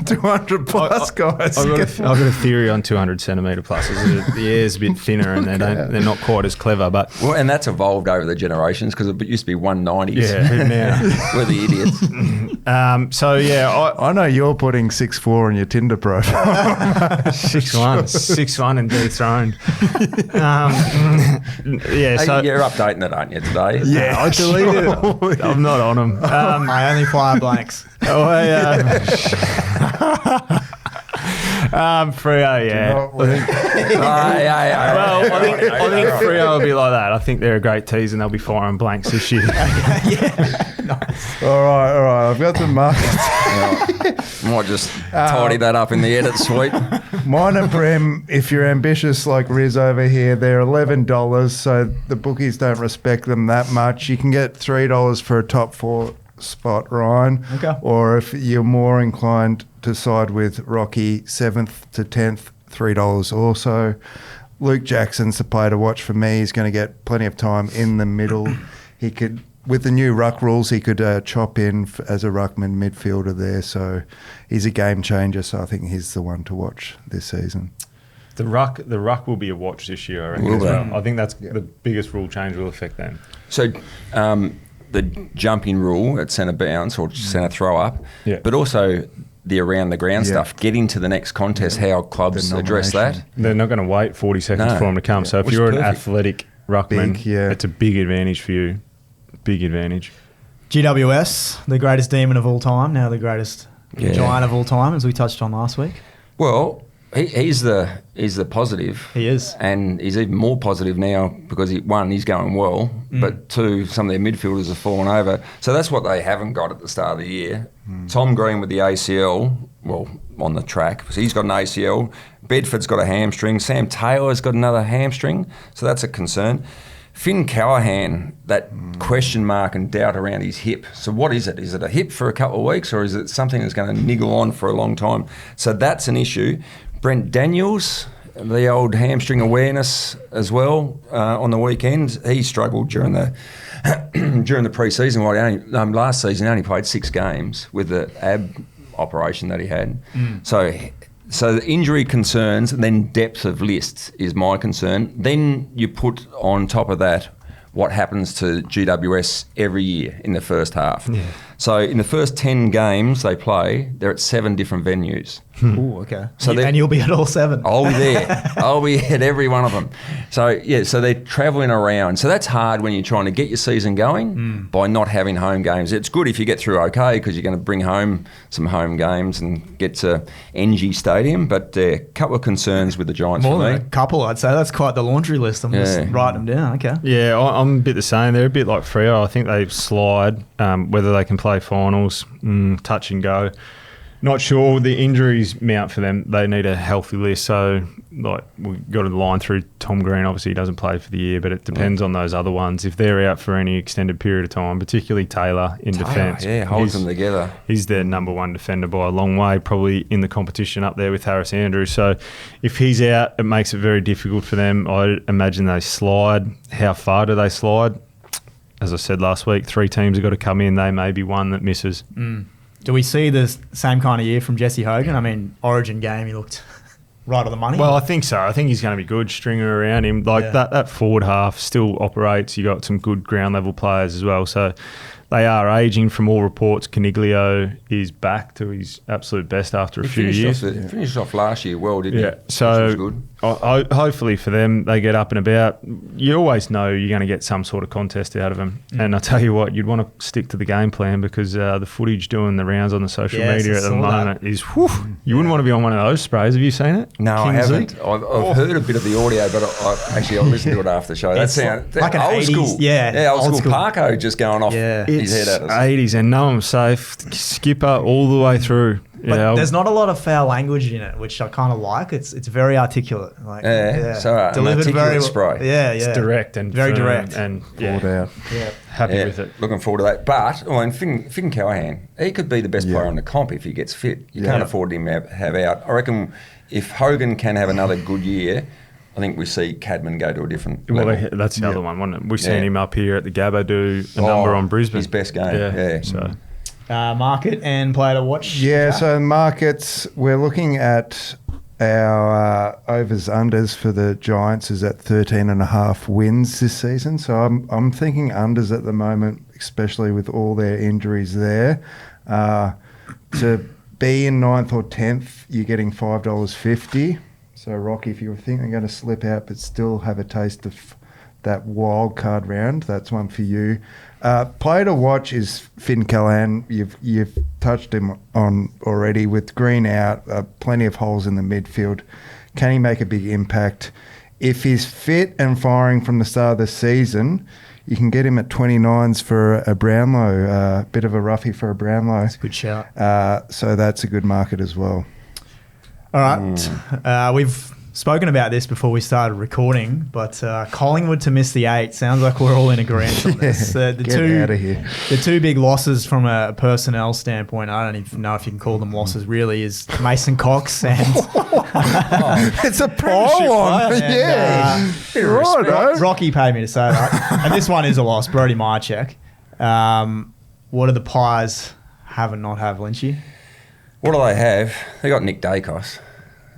200 plus guys? I've got a theory on 200 centimetre pluses. The air's a bit thinner and they're not quite as clever. But and that's evolved over the generations because it used to be 190s. Yeah, now we're the idiots. So yeah. I know you're putting 6'4" on your Tinder profile. 6'1" and dethroned. So you're updating it, aren't you, today? Yeah, I deleted it. I'm not on them. I only fire blanks. Freo, yeah. Well, I think Freo will be like that. I think they're a great tease and they'll be firing blanks this year. Nice. All right. I've got the markets. Might just tidy that up in the edit suite. Minor Prem, if you're ambitious like Riz over here, they're $11, so the bookies don't respect them that much. You can get $3 for a top 4 spot, Ryan. Okay. Or if you're more inclined to side with Rocky, 7th to 10th, $3 also. Luke Jackson's the player to watch for me. He's going to get plenty of time in the middle. He could, with the new ruck rules, he could chop in as a ruckman midfielder there. So he's a game changer. So I think he's the one to watch this season. The ruck will be a watch this year, I reckon, as well. I think that's the biggest rule change will affect them. So the jumping rule at centre bounce or centre throw up, but also the around the ground stuff, getting to the next contest, how clubs address that. They're not going to wait 40 seconds for them to come. So if you're an athletic ruckman, it's a big advantage for you. Big advantage. GWS, the greatest demon of all time, now the greatest giant of all time, as we touched on last week. Well, he's the positive. He is. And he's even more positive now because, he's going well, but two, some of their midfielders have fallen over. So that's what they haven't got at the start of the year. Tom Green with the ACL, on the track. So he's got an ACL. Bedford's got a hamstring. Sam Taylor's got another hamstring. So that's a concern. Finn Callahan, that question mark and doubt around his hip. So what is it? Is it a hip for a couple of weeks or is it something that's going to niggle on for a long time? So that's an issue. Brent Daniels, the old hamstring awareness as well on the weekend. He struggled during the pre-season. Last season he only played 6 games with the ab operation that he had. So the injury concerns and then depth of lists is my concern. Then you put on top of that what happens to GWS every year in the first half. Yeah. So in the first 10 games they play, they're at 7 different venues. Ooh, okay. So and you'll be at all 7. I'll be there. I'll be at every one of them. So, so they're travelling around. So that's hard when you're trying to get your season going by not having home games. It's good if you get through okay because you're going to bring home some home games and get to NG Stadium. But a couple of concerns with the Giants More for than me. a couple, I'd say. That's quite the laundry list. I'm just writing them down. Okay. Yeah, I'm a bit the same. They're a bit like Freo. I think they slide, whether they can play finals, touch and go. Not sure. The injuries mount for them. They need a healthy list. So, we've got a line through Tom Green. Obviously, he doesn't play for the year, but it depends on those other ones. If they're out for any extended period of time, particularly Taylor in defence. Yeah, holds them together. He's their number one defender by a long way, probably in the competition up there with Harris Andrews. So, if he's out, it makes it very difficult for them. I imagine they slide. How far do they slide? As I said last week, 3 teams have got to come in. They may be one that misses. Do we see the same kind of year from Jesse Hogan? I mean, Origin game, he looked right on the money. Well, I think so. I think he's going to be good. Stringer around him. That forward half still operates. You got some good ground level players as well. So they are aging from all reports. Caniglio is back to his absolute best after a few years. Finished off last year well, didn't he? Yeah. So good. Hopefully for them, they get up and about. You always know you're going to get some sort of contest out of them. And I tell you what, you'd want to stick to the game plan because the footage doing the rounds on the social media at the moment is, you wouldn't want to be on one of those sprays. Have you seen it? No, I haven't. I've heard a bit of the audio, but I listened to it after the show. That sounds like an old 80s, school. Yeah, old school. Parko just going off his head at us. 80s and no one's safe. Skipper all the way through. But there's not a lot of foul language in it, which I kind of like. It's very articulate. So delivered very spray. Yeah, it's direct and very firm direct and out. Happy with it. Looking forward to that. But and Finn Callahan, he could be the best player on the comp if he gets fit. You can't afford him to have out. I reckon if Hogan can have another good year, I think we see Cadman go to a different level. That's the other one, wasn't it? We've seen him up here at the Gabba do a number on Brisbane. His best game. Yeah. So. Market and player to watch. Yeah, so markets, we're looking at our overs unders for the Giants is at 13.5 wins this season. So I'm thinking unders at the moment, especially with all their injuries there. To be in 9th or 10th, you're getting $5.50. So, Rocky, if you think they're going to slip out but still have a taste of that wild card round, that's one for you. Player to watch is Finn Callahan. You've touched him on already with Green out, plenty of holes in the midfield. Can he make a big impact? If he's fit and firing from the start of the season, you can get him at 29s for a Brownlow, a bit of a roughie for a Brownlow. That's a good shout. So that's a good market as well. All right. We've spoken about this before we started recording, but Collingwood to miss the 8 sounds like we're all in agreement on this. Get out of here. The two big losses from a personnel standpoint, I don't even know if you can call them losses really, is Mason Cox and... It's a pile-on. Yeah. Rocky paid me to say that. And this one is a loss, Brody Myercheck. What do the Pies have and not have, Lynchy? What do they have? They got Nick Dacos.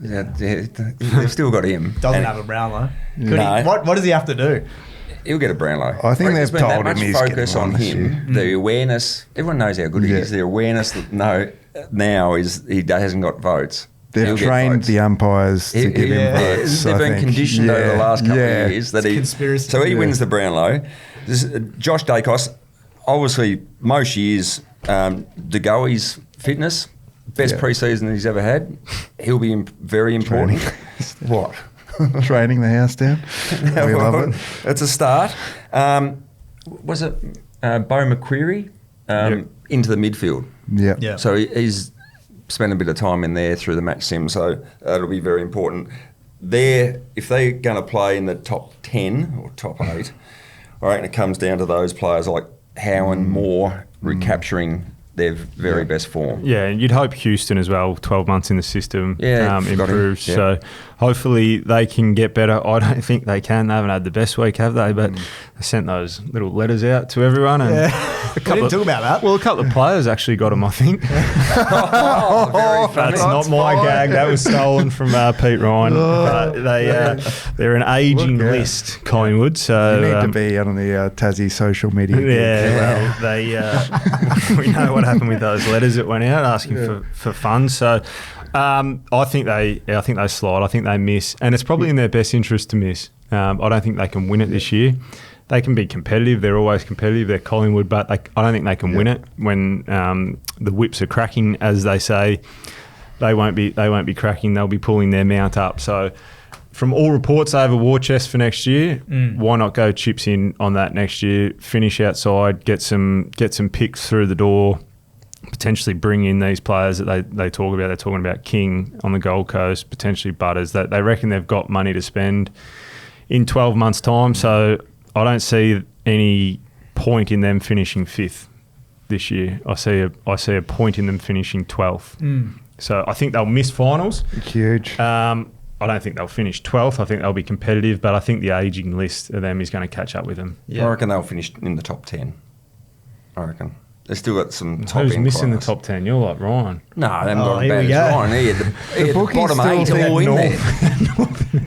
Yeah, they've still got him. Doesn't have a Brownlow. No. What does he have to do? He'll get a Brownlow. I think they've told him much he's focus getting on one this him. year. The awareness. Everyone knows how good he is. The awareness now is he hasn't got votes. They've trained the umpires to give him votes. They've been conditioned over the last couple of years that he wins the Brownlow. Josh Dacos, obviously most years, DeGoey's fitness. Best preseason he's ever had. He'll be very important. What? Training the house down. We love it. It's a start. Was it Bo McQuarrie into the midfield? Yeah. So he's spent a bit of time in there through the match sim, so it'll be very important. If they're going to play in the top 10 or top 8, I reckon it comes down to those players like Howe and Moore recapturing their very best form. Yeah, and you'd hope Houston as well, 12 months in the system, improves. Yeah. So hopefully they can get better. I don't think they can. They haven't had the best week, have they? But they sent those little letters out to everyone. And we didn't talk about that. Well, a couple of players actually got them, I think. That's not my gag. That was stolen from Pete Ryan. They're an ageing list, Collingwood. So you need to be on the Tassie social media. Yeah, well, we know what happened with those letters that went out asking for funds. So I think they slide. I think they miss, and it's probably in their best interest to miss. I don't think they can win it this year. They can be competitive. They're always competitive. They're Collingwood, but I don't think they can win it when the whips are cracking, as they say. They won't be cracking. They'll be pulling their mount up. So, from all reports, they have a war chest for next year. Why not go chips in on that next year? Finish outside, get some picks through the door. Potentially bring in these players that they talk about. They're talking about King on the Gold Coast, potentially Butters. That they reckon they've got money to spend in 12 months' time. So I don't see any point in them finishing 5th this year. I see a point in them finishing 12th. So I think they'll miss finals. Huge. I don't think they'll finish 12th. I think they'll be competitive, but I think the ageing list of them is going to catch up with them. Yeah. I reckon they'll finish in the top 10. I reckon. They've still got some top Who's end missing players. the top 10? You're like Ryan. No, they haven't got here as we bad as go. Ryan. He had the bottom 8 all in there.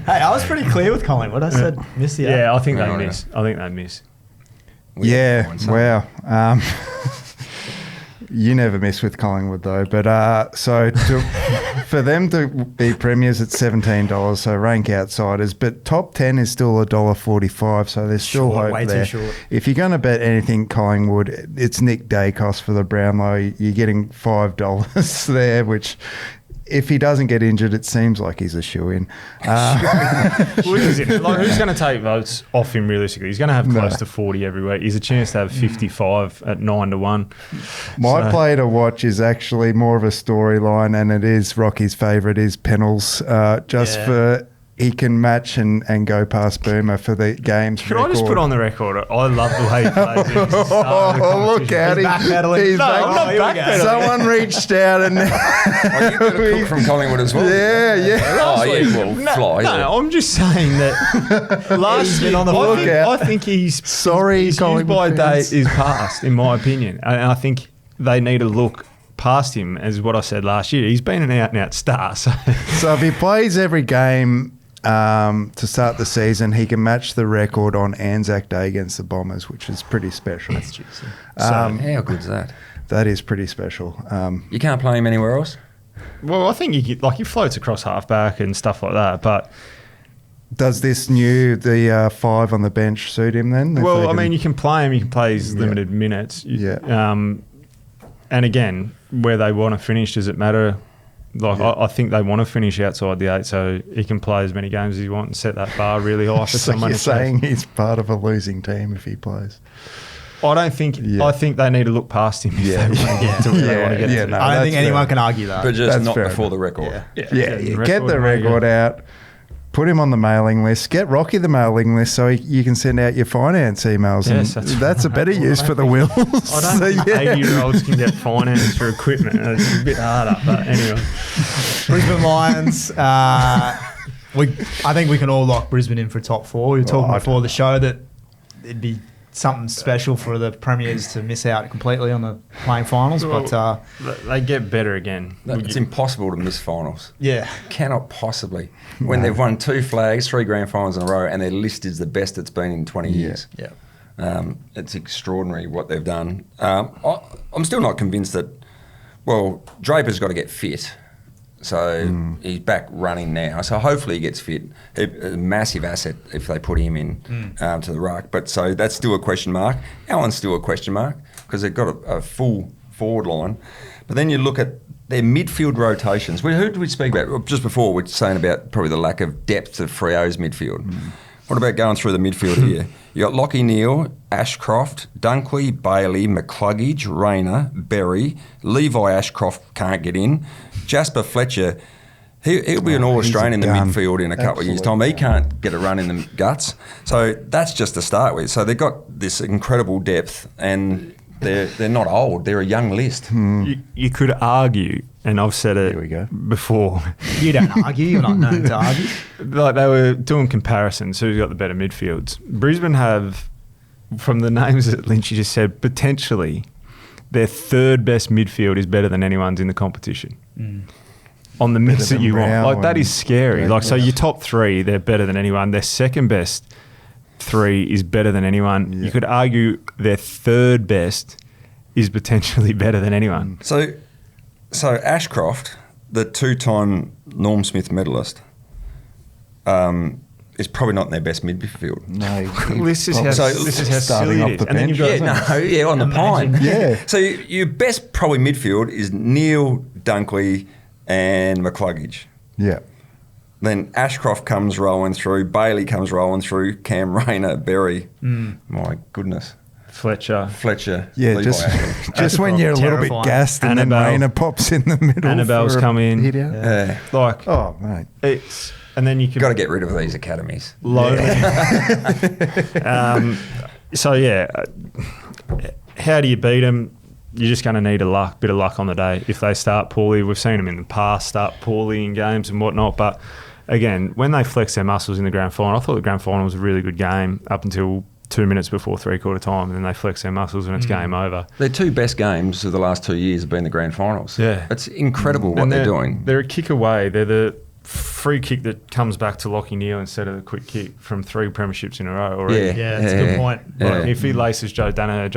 Hey, I was pretty clear with Collingwood. I said miss the 8. Yeah, I think they No, no. miss. I think they miss. Wow. You never miss with Collingwood though, but for them to be premiers at $17, so rank outsiders, but top 10 is still $1.45, so there's still hope way there. too short. If you're going to bet anything Collingwood, it's Nick Dacos for the Brownlow. You're getting $5 there, which if he doesn't get injured, it seems like he's a shoo-in. Who's going to take votes off him realistically? He's going to have close to 40 every week. He's a chance to have 55 at 9-1. My play to watch is actually more of a storyline, and it is Rocky's favourite is Pennells, for he can match and go past Boomer for the games. Can I just put on the record? I love the way he plays. Look at him. Backpedaling. He's I'm not backpedaling. Someone reached out and Oh, you've got a cook from Collingwood as well. yeah. Oh, yeah, well, fly. No, I'm just saying that last year, I think he's Sorry, his Collingwood by fans. date is past, in my opinion. And I think they need to look past him, as what I said last year. He's been an out-and-out star. So So if he plays every game to start the season, he can match the record on Anzac Day against the Bombers, which is pretty special. That's juicy. How good's that? That is pretty special. You can't play him anywhere else? Well, I think he floats across halfback and stuff like that, but Does the 5 on the bench suit him then? Well, I mean, you can play him. You can play his limited minutes. And again, where they want to finish, does it matter? I think they want to finish outside the 8, so he can play as many games as he wants and set that bar really high for so someone. You're saying he's part of a losing team if he plays? I don't think. Yeah. I think they need to look past him. If they want to get to I don't think anyone can argue that. But just not before the record. Get the record out. Put him on the mailing list. Get Rocky the mailing list so you can send out your finance emails. Yes, that's a better use for the wills. I don't think 80-year-olds can get finance for equipment. It's a bit harder, but anyway. Brisbane Lions. I think we can all lock Brisbane in for top 4. We were talking before the show that it'd be something special for the Premiers to miss out completely on the playing finals, but they get better again. It's impossible to miss finals. Yeah, cannot possibly. When they've won 2 flags, 3 grand finals in a row, and their list is the best it's been in 20 years. It's extraordinary what they've done. I'm still not convinced that. Well, Draper's got to get fit. So he's back running now. So hopefully he gets fit. A massive asset if they put him in to the ruck. But so that's still a question mark. Allen's still a question mark because they've got a full forward line. But then you look at their midfield rotations. Who did we speak about? Just before we were saying about probably the lack of depth of Freo's midfield. What about going through the midfield here? You got Lockie Neal, Ashcroft, Dunkley, Bailey, McCluggage, Rayner, Berry, Levi Ashcroft can't get in. Jasper Fletcher, he'll be an All-Australian in the midfield in a couple of years' time. He can't get a run in the guts. So that's just to start with. So they've got this incredible depth and they're not old. They're a young list. You could argue, and I've said it before. You don't argue. You're not known to argue. Like they were doing comparisons. Who's got the better midfields? Brisbane have, from the names that Lynchy just said, potentially their 3rd best midfield is better than anyone's in the competition. On the mix that you want. Like that is scary. So your top 3, they're better than anyone. Their 2nd best 3 is better than anyone. You could argue their 3rd best is potentially better than anyone. So Ashcroft, the 2-time Norm Smith medalist, is probably not in their best midfield. No, this is how silly it is. And then you've got on the pine. Yeah. So your best probably midfield is Neal, Dunkley, and McCluggage. Yeah. Then Ashcroft comes rolling through, Bailey comes rolling through, Cam Rayner, Berry. My goodness. Fletcher. Yeah, Levi just when you're a little bit gassed and then Rayner pops in the middle. Annabelle's come in. Oh, mate. It's... And then you got to get rid of these academies. How do you beat them? You're just going to need a bit of luck on the day. If they start poorly, we've seen them in the past start poorly in games and whatnot. But again, when they flex their muscles in the grand final, I thought the grand final was a really good game up until 2 minutes before 3/4 time, and then they flex their muscles and it's game over. Their 2 best games of the last 2 years have been the grand finals. Yeah. It's incredible what they're doing. They're a kick away. They're the free kick that comes back to Lockie Neal instead of the quick kick from 3 premierships in a row already. Yeah, that's a good point. Like if he laces Joe Danaher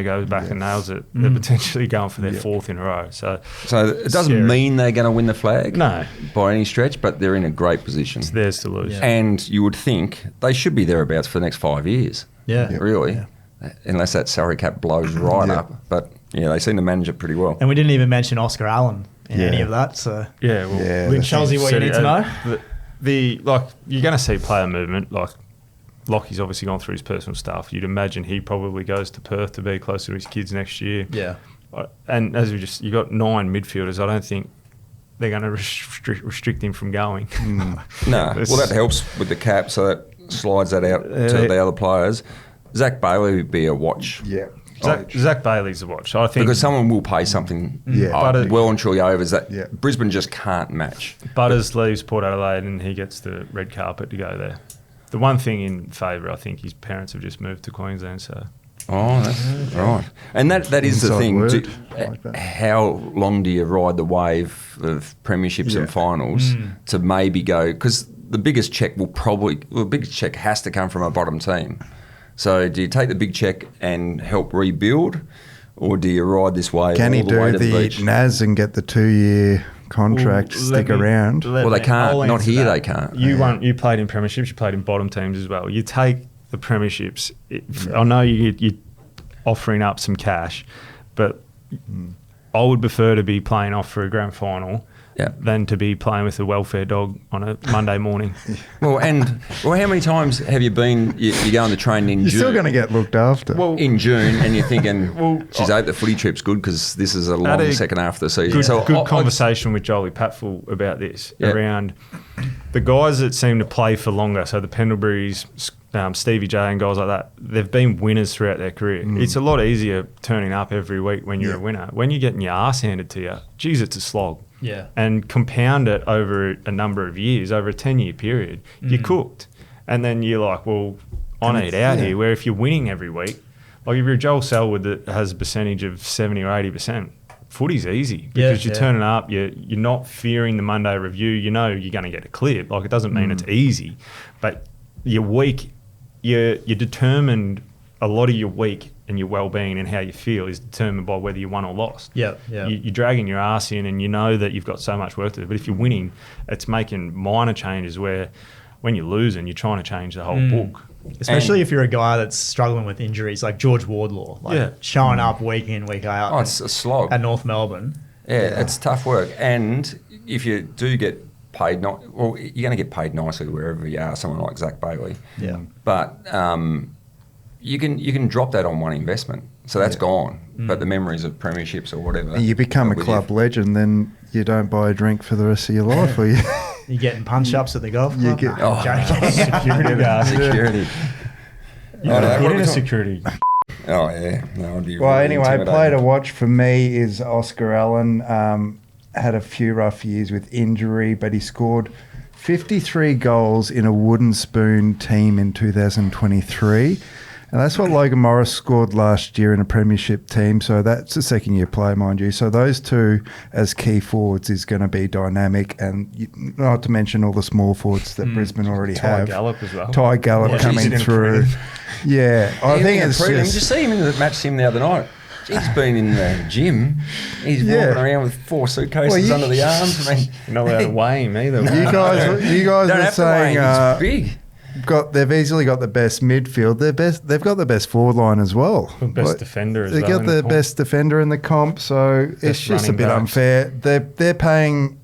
goes back and nails it, they're potentially going for their 4th in a row. So it doesn't mean they're going to win the flag by any stretch, but they're in a great position. It's theirs to lose. Yeah. And you would think they should be thereabouts for the next 5 years. Really. Yeah. Unless that salary cap blows right up. But they seem to manage it pretty well. And we didn't even mention Oscar Allen in any of that. So tells you what you need to know. You're going to see player movement. Like Lockie's obviously gone through his personal stuff. You'd imagine he probably goes to Perth to be closer to his kids next year. Yeah. And as you got 9 midfielders, I don't think they're going to restrict him from going. No. Well, that helps with the cap, so that slides that out to the other players. Zach Bailey would be a watch. Yeah. Zach Bailey's a watch. I think because someone will pay something well and truly overs that Brisbane just can't match. Butters leaves Port Adelaide and he gets the red carpet to go there. The one thing in favour, I think his parents have just moved to Queensland, so... Oh, that's right. And that is the thing. How long do you ride the wave of premierships and finals to maybe go... Because the biggest check has to come from a bottom team. So do you take the big check and help rebuild, or do you ride this wave Can he all the way do to the the beach? NAS and get the 2-year contract, stick around? Well, they can't. Not here, they can't. You played in premierships, you played in bottom teams as well. You take the premierships. I know you're offering up some cash, but I would prefer to be playing off for a grand final than to be playing with a welfare dog on a Monday morning. Well, how many times have you been? You go on the train in You're June. still going to get looked after. In June, and you're thinking, geez, I hope the footy trip's good because this is a long second half of the season. Good conversation with Jolie Patfull about this, around the guys that seem to play for longer. So the Pendleburys, Stevie J and guys like that, they've been winners throughout their career. It's a lot easier turning up every week when you're a winner. When you're getting your arse handed to you, geez, it's a slog. Yeah. And compound it over a number of years, over a 10-year period, you're cooked. And then you're like, well, I need out here. Where if you're winning every week, like if you're a Joel Selwood that has a percentage of 70 or 80%, footy's easy because you're turning up, you're not fearing the Monday review. You know you're going to get it cleared. Like it doesn't mean it's easy, but your week, you're determined. A lot of your week and your well-being and how you feel is determined by whether you won or lost. You're dragging your ass in and you know that you've got so much work to do. But if you're winning, it's making minor changes where when you're losing, you're trying to change the whole book. Especially if you're a guy that's struggling with injuries like George Wardlaw, showing up week in, week out. Oh, it's a slog. At North Melbourne. Yeah, it's tough work. And if you do get paid, you're going to get paid nicely wherever you are, someone like Zach Bailey. Yeah. But you can drop that on one investment. So that's gone. But the memories of premierships or whatever. And you become a club legend, then you don't buy a drink for the rest of your life, or you... You're getting punch-ups at the golf club? Security guard. Security. Put in a security. Oh, yeah. No, I'd be Well, really anyway, intimidated. play to watch for me is Oscar Allen. Had a few rough years with injury, but he scored 53 goals in a wooden spoon team in 2023. And that's what Logan Morris scored last year in a premiership team. So that's a second-year player, mind you. So those two as key forwards is going to be dynamic, and not to mention all the small forwards that Brisbane already have. Ty Gallop as well. Ty Gallop coming through. Yeah, I think it's Did you just... see him in the match sim the other night? He's been in the gym. He's walking around with 4 suitcases under the arms. I mean, You're not allowed to weigh him either. You guys don't were have to weigh saying him. He's big. they've easily got the best midfield. They've got the best forward line as well. Best defender as They well. got the best defender in the comp, so it's just a bit unfair. They're paying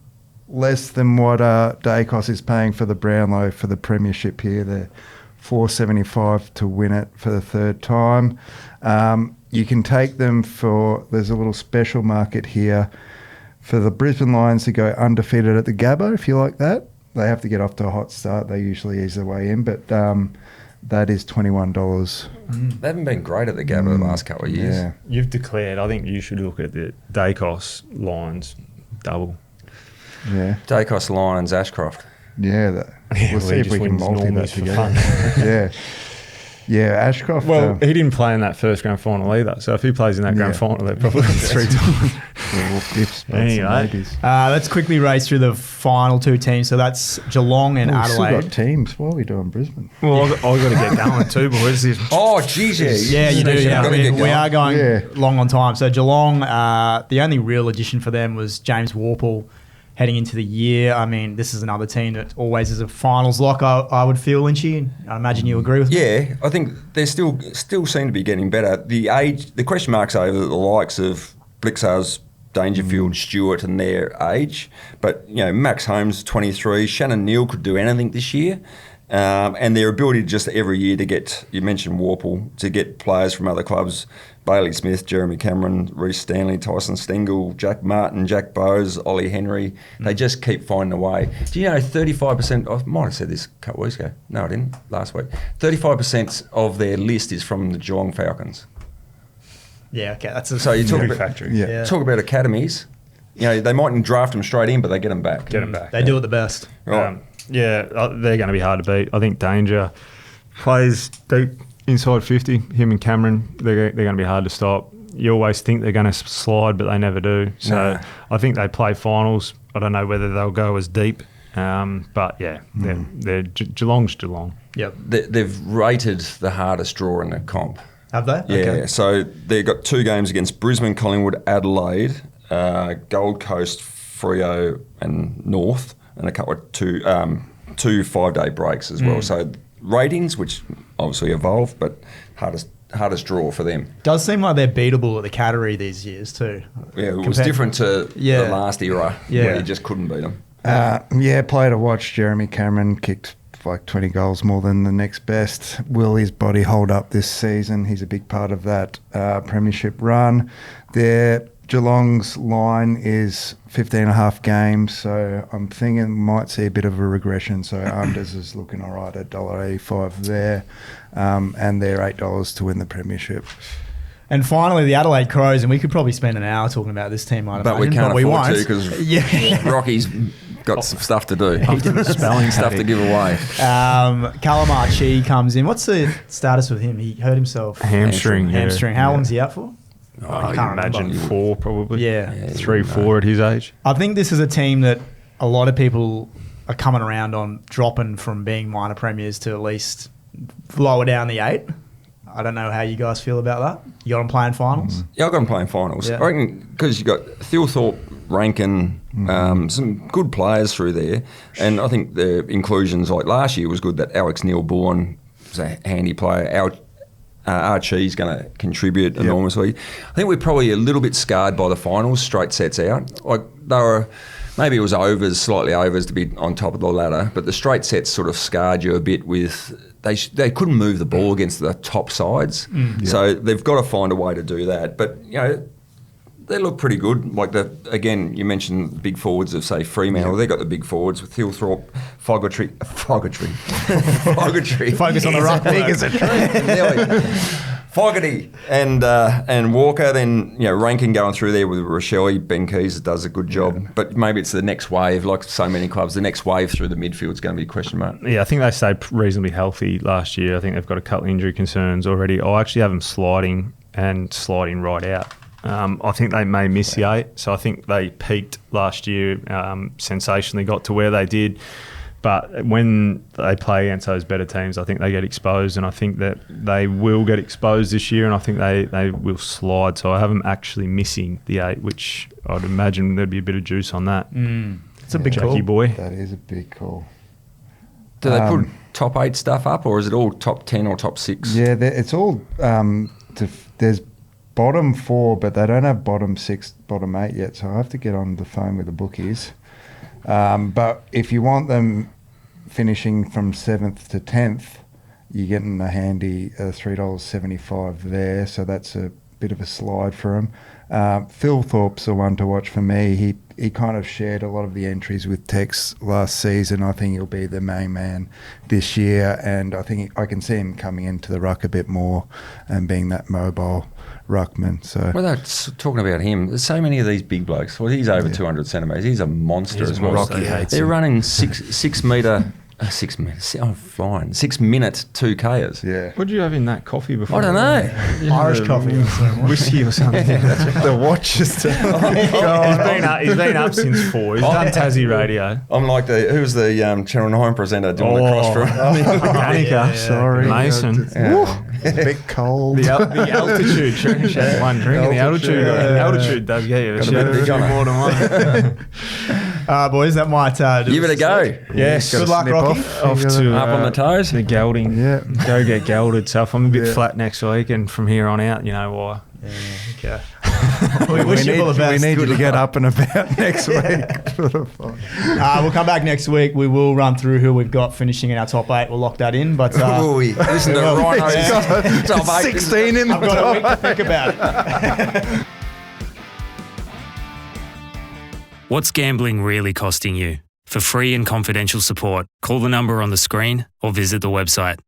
less than what Dacos is paying for the Brownlow for the premiership here. They're $4.75 to win it for the third time. You can take them for, there's a little special market here for the Brisbane Lions to go undefeated at the Gabba, if you like that. They have to get off to a hot start. They usually ease their way in, but that is $21. They haven't been great at the Gabba the last couple of years. Yeah. You've declared, I think you should look at the Dacos Lions double. Yeah. Dacos, Lions, Ashcroft. Yeah. We'll see if we can multi that together. Yeah. Yeah, Ashcroft. Well, he didn't play in that first grand final either. So if he plays in that grand final, they're probably 3 times. Anyway. Let's quickly race through the final two teams. So that's Geelong and We've still Adelaide. got teams. What are we doing, Brisbane? Well, I've got to get going too, boys. Oh, geez, Yeah, you do. Yeah, we are going Yeah. long on time. So Geelong, the only real addition for them was James Worpel heading into the year. I mean, this is another team that always is a finals lock, I would feel, Lynchy. I imagine you agree with me. Yeah, I think they still seem to be getting better. The question marks over the likes of Blixar's, Dangerfield, Stewart and their age. But, Max Holmes, 23, Shannon Neal could do anything this year. And their ability just every year to get, you mentioned Worpel, to get players from other clubs, Bailey Smith, Jeremy Cameron, Reece Stanley, Tyson Stengel, Jack Martin, Jack Bowes, Ollie Henry. They just keep finding a way. Do you know 35%, I might have said this a couple of weeks ago. No, I didn't, last week. 35% of their list is from the Geelong Falcons. Yeah, okay. That's a So you talk factory. Yeah. talk about academies. They mightn't draft them straight in, but they get them back. Get them back. They do it the best. Right. They're going to be hard to beat. I think Danger plays deep inside 50. Him and Cameron, they're going to be hard to stop. You always think they're going to slide, but they never do. So I think they play finals. I don't know whether they'll go as deep. But yeah, they're Geelong's Geelong. Yep. They've rated the hardest draw in the comp. Have they? Yeah, Okay. so they've got 2 games against Brisbane, Collingwood, Adelaide, Gold Coast, Freo and North, and a couple of 2 5-day breaks as well. So ratings, which obviously evolved, but hardest draw for them. Does seem like they're beatable at the category these years too. Yeah, it was different to the last era where you just couldn't beat them. Player to watch, Jeremy Cameron kicked like 20 goals more than the next best. Will his body hold up this season? He's a big part of that premiership run. Geelong's line is 15.5 games, so I'm thinking might see a bit of a regression. So unders is looking all right at $1.85 there, and they're $8 to win the premiership. And finally, the Adelaide Crows, and we could probably spend an hour talking about this team, I'd but imagine, we can't afford won't. to because Rocky's got some stuff to do. Spelling stuff to give away. Calamar Chi comes in. What's the status with him? He hurt himself. Hamstring. How long's he out for? I can't imagine 4 probably. Yeah. 3, 4 at his age. I think this is a team that a lot of people are coming around on dropping from being minor premiers to at least lower down the 8. I don't know how you guys feel about that. You got them playing finals? Yeah, I've got them playing finals. Yeah. I reckon because you got Thilthorpe, Rankin, some good players through there, and I think the inclusions like last year was good. That Alex Neil-Bourne was a handy player. Archie's going to contribute enormously. I think we're probably a little bit scarred by the finals, straight sets out. Like they were, maybe it was slightly overs to be on top of the ladder, but the straight sets sort of scarred you a bit with. They couldn't move the ball against the top sides, so they've got to find a way to do that. But they look pretty good. Like again, you mentioned big forwards of say Fremantle. They got the big forwards with Thilthorpe, Fogarty. Focus on the ruck. Big as a tree. Fogarty and Walker, then Rankin going through there with Rochelle, Ben Keys does a good job. But maybe it's the next wave, like so many clubs, the next wave through the midfield is going to be a question mark. Yeah, I think they stayed reasonably healthy last year. I think they've got a couple of injury concerns already. I actually have them sliding right out. I think they may miss the 8, so I think they peaked last year, sensationally got to where they did. But when they play against those better teams, I think they get exposed, and I think that they will get exposed this year, and I think they will slide. So I have them actually missing the 8, which I'd imagine there'd be a bit of juice on that. It's a big Jackie call. boy. That is a big call. Do they put top 8 stuff up, or is it all top 10 or top 6? Yeah, it's all. There's bottom 4, but they don't have bottom 6, bottom 8 yet. So I have to get on the phone with the bookies. But if you want them finishing from 7th to 10th, you're getting a handy $3.75 there. So that's a bit of a slide for them. Thilthorpe's the one to watch for me. He kind of shared a lot of the entries with Tex last season. I think he'll be the main man this year, and I think I can see him coming into the ruck a bit more and being that mobile ruckman. So talking about him, there's so many of these big blokes. Well, he's over 200 centimetres. He's a monster as well. Rocky hates They're him. running 6 metre. 6 minutes. I'm flying. 6 minute 2Kers. Yeah. What did you have in that coffee before? I don't know. Irish coffee. Whiskey or something. The watch is still He's been up since 4. He's done Tassie radio. I'm like who's the Channel 9 presenter doing the cross from Danica. Sorry. Mason. It's a bit cold. The altitude. She only had one drink, and the altitude does get you. She had a few more than one. Boys, that might You better go. Yes. Good luck, Rocky. Off to Up on the toes. the gelding. Yeah. Go get gelded. So if I'm a bit flat next week, and from here on out, you know why. Okay. We wish you all the best. We need you to get up and about next week for the fun. We'll come back next week. We will run through who we've got finishing in our top 8. We'll lock that in. But Listen to Rhino's top 8. 16 in the I've got a week to think about it. What's gambling really costing you? For free and confidential support, call the number on the screen or visit the website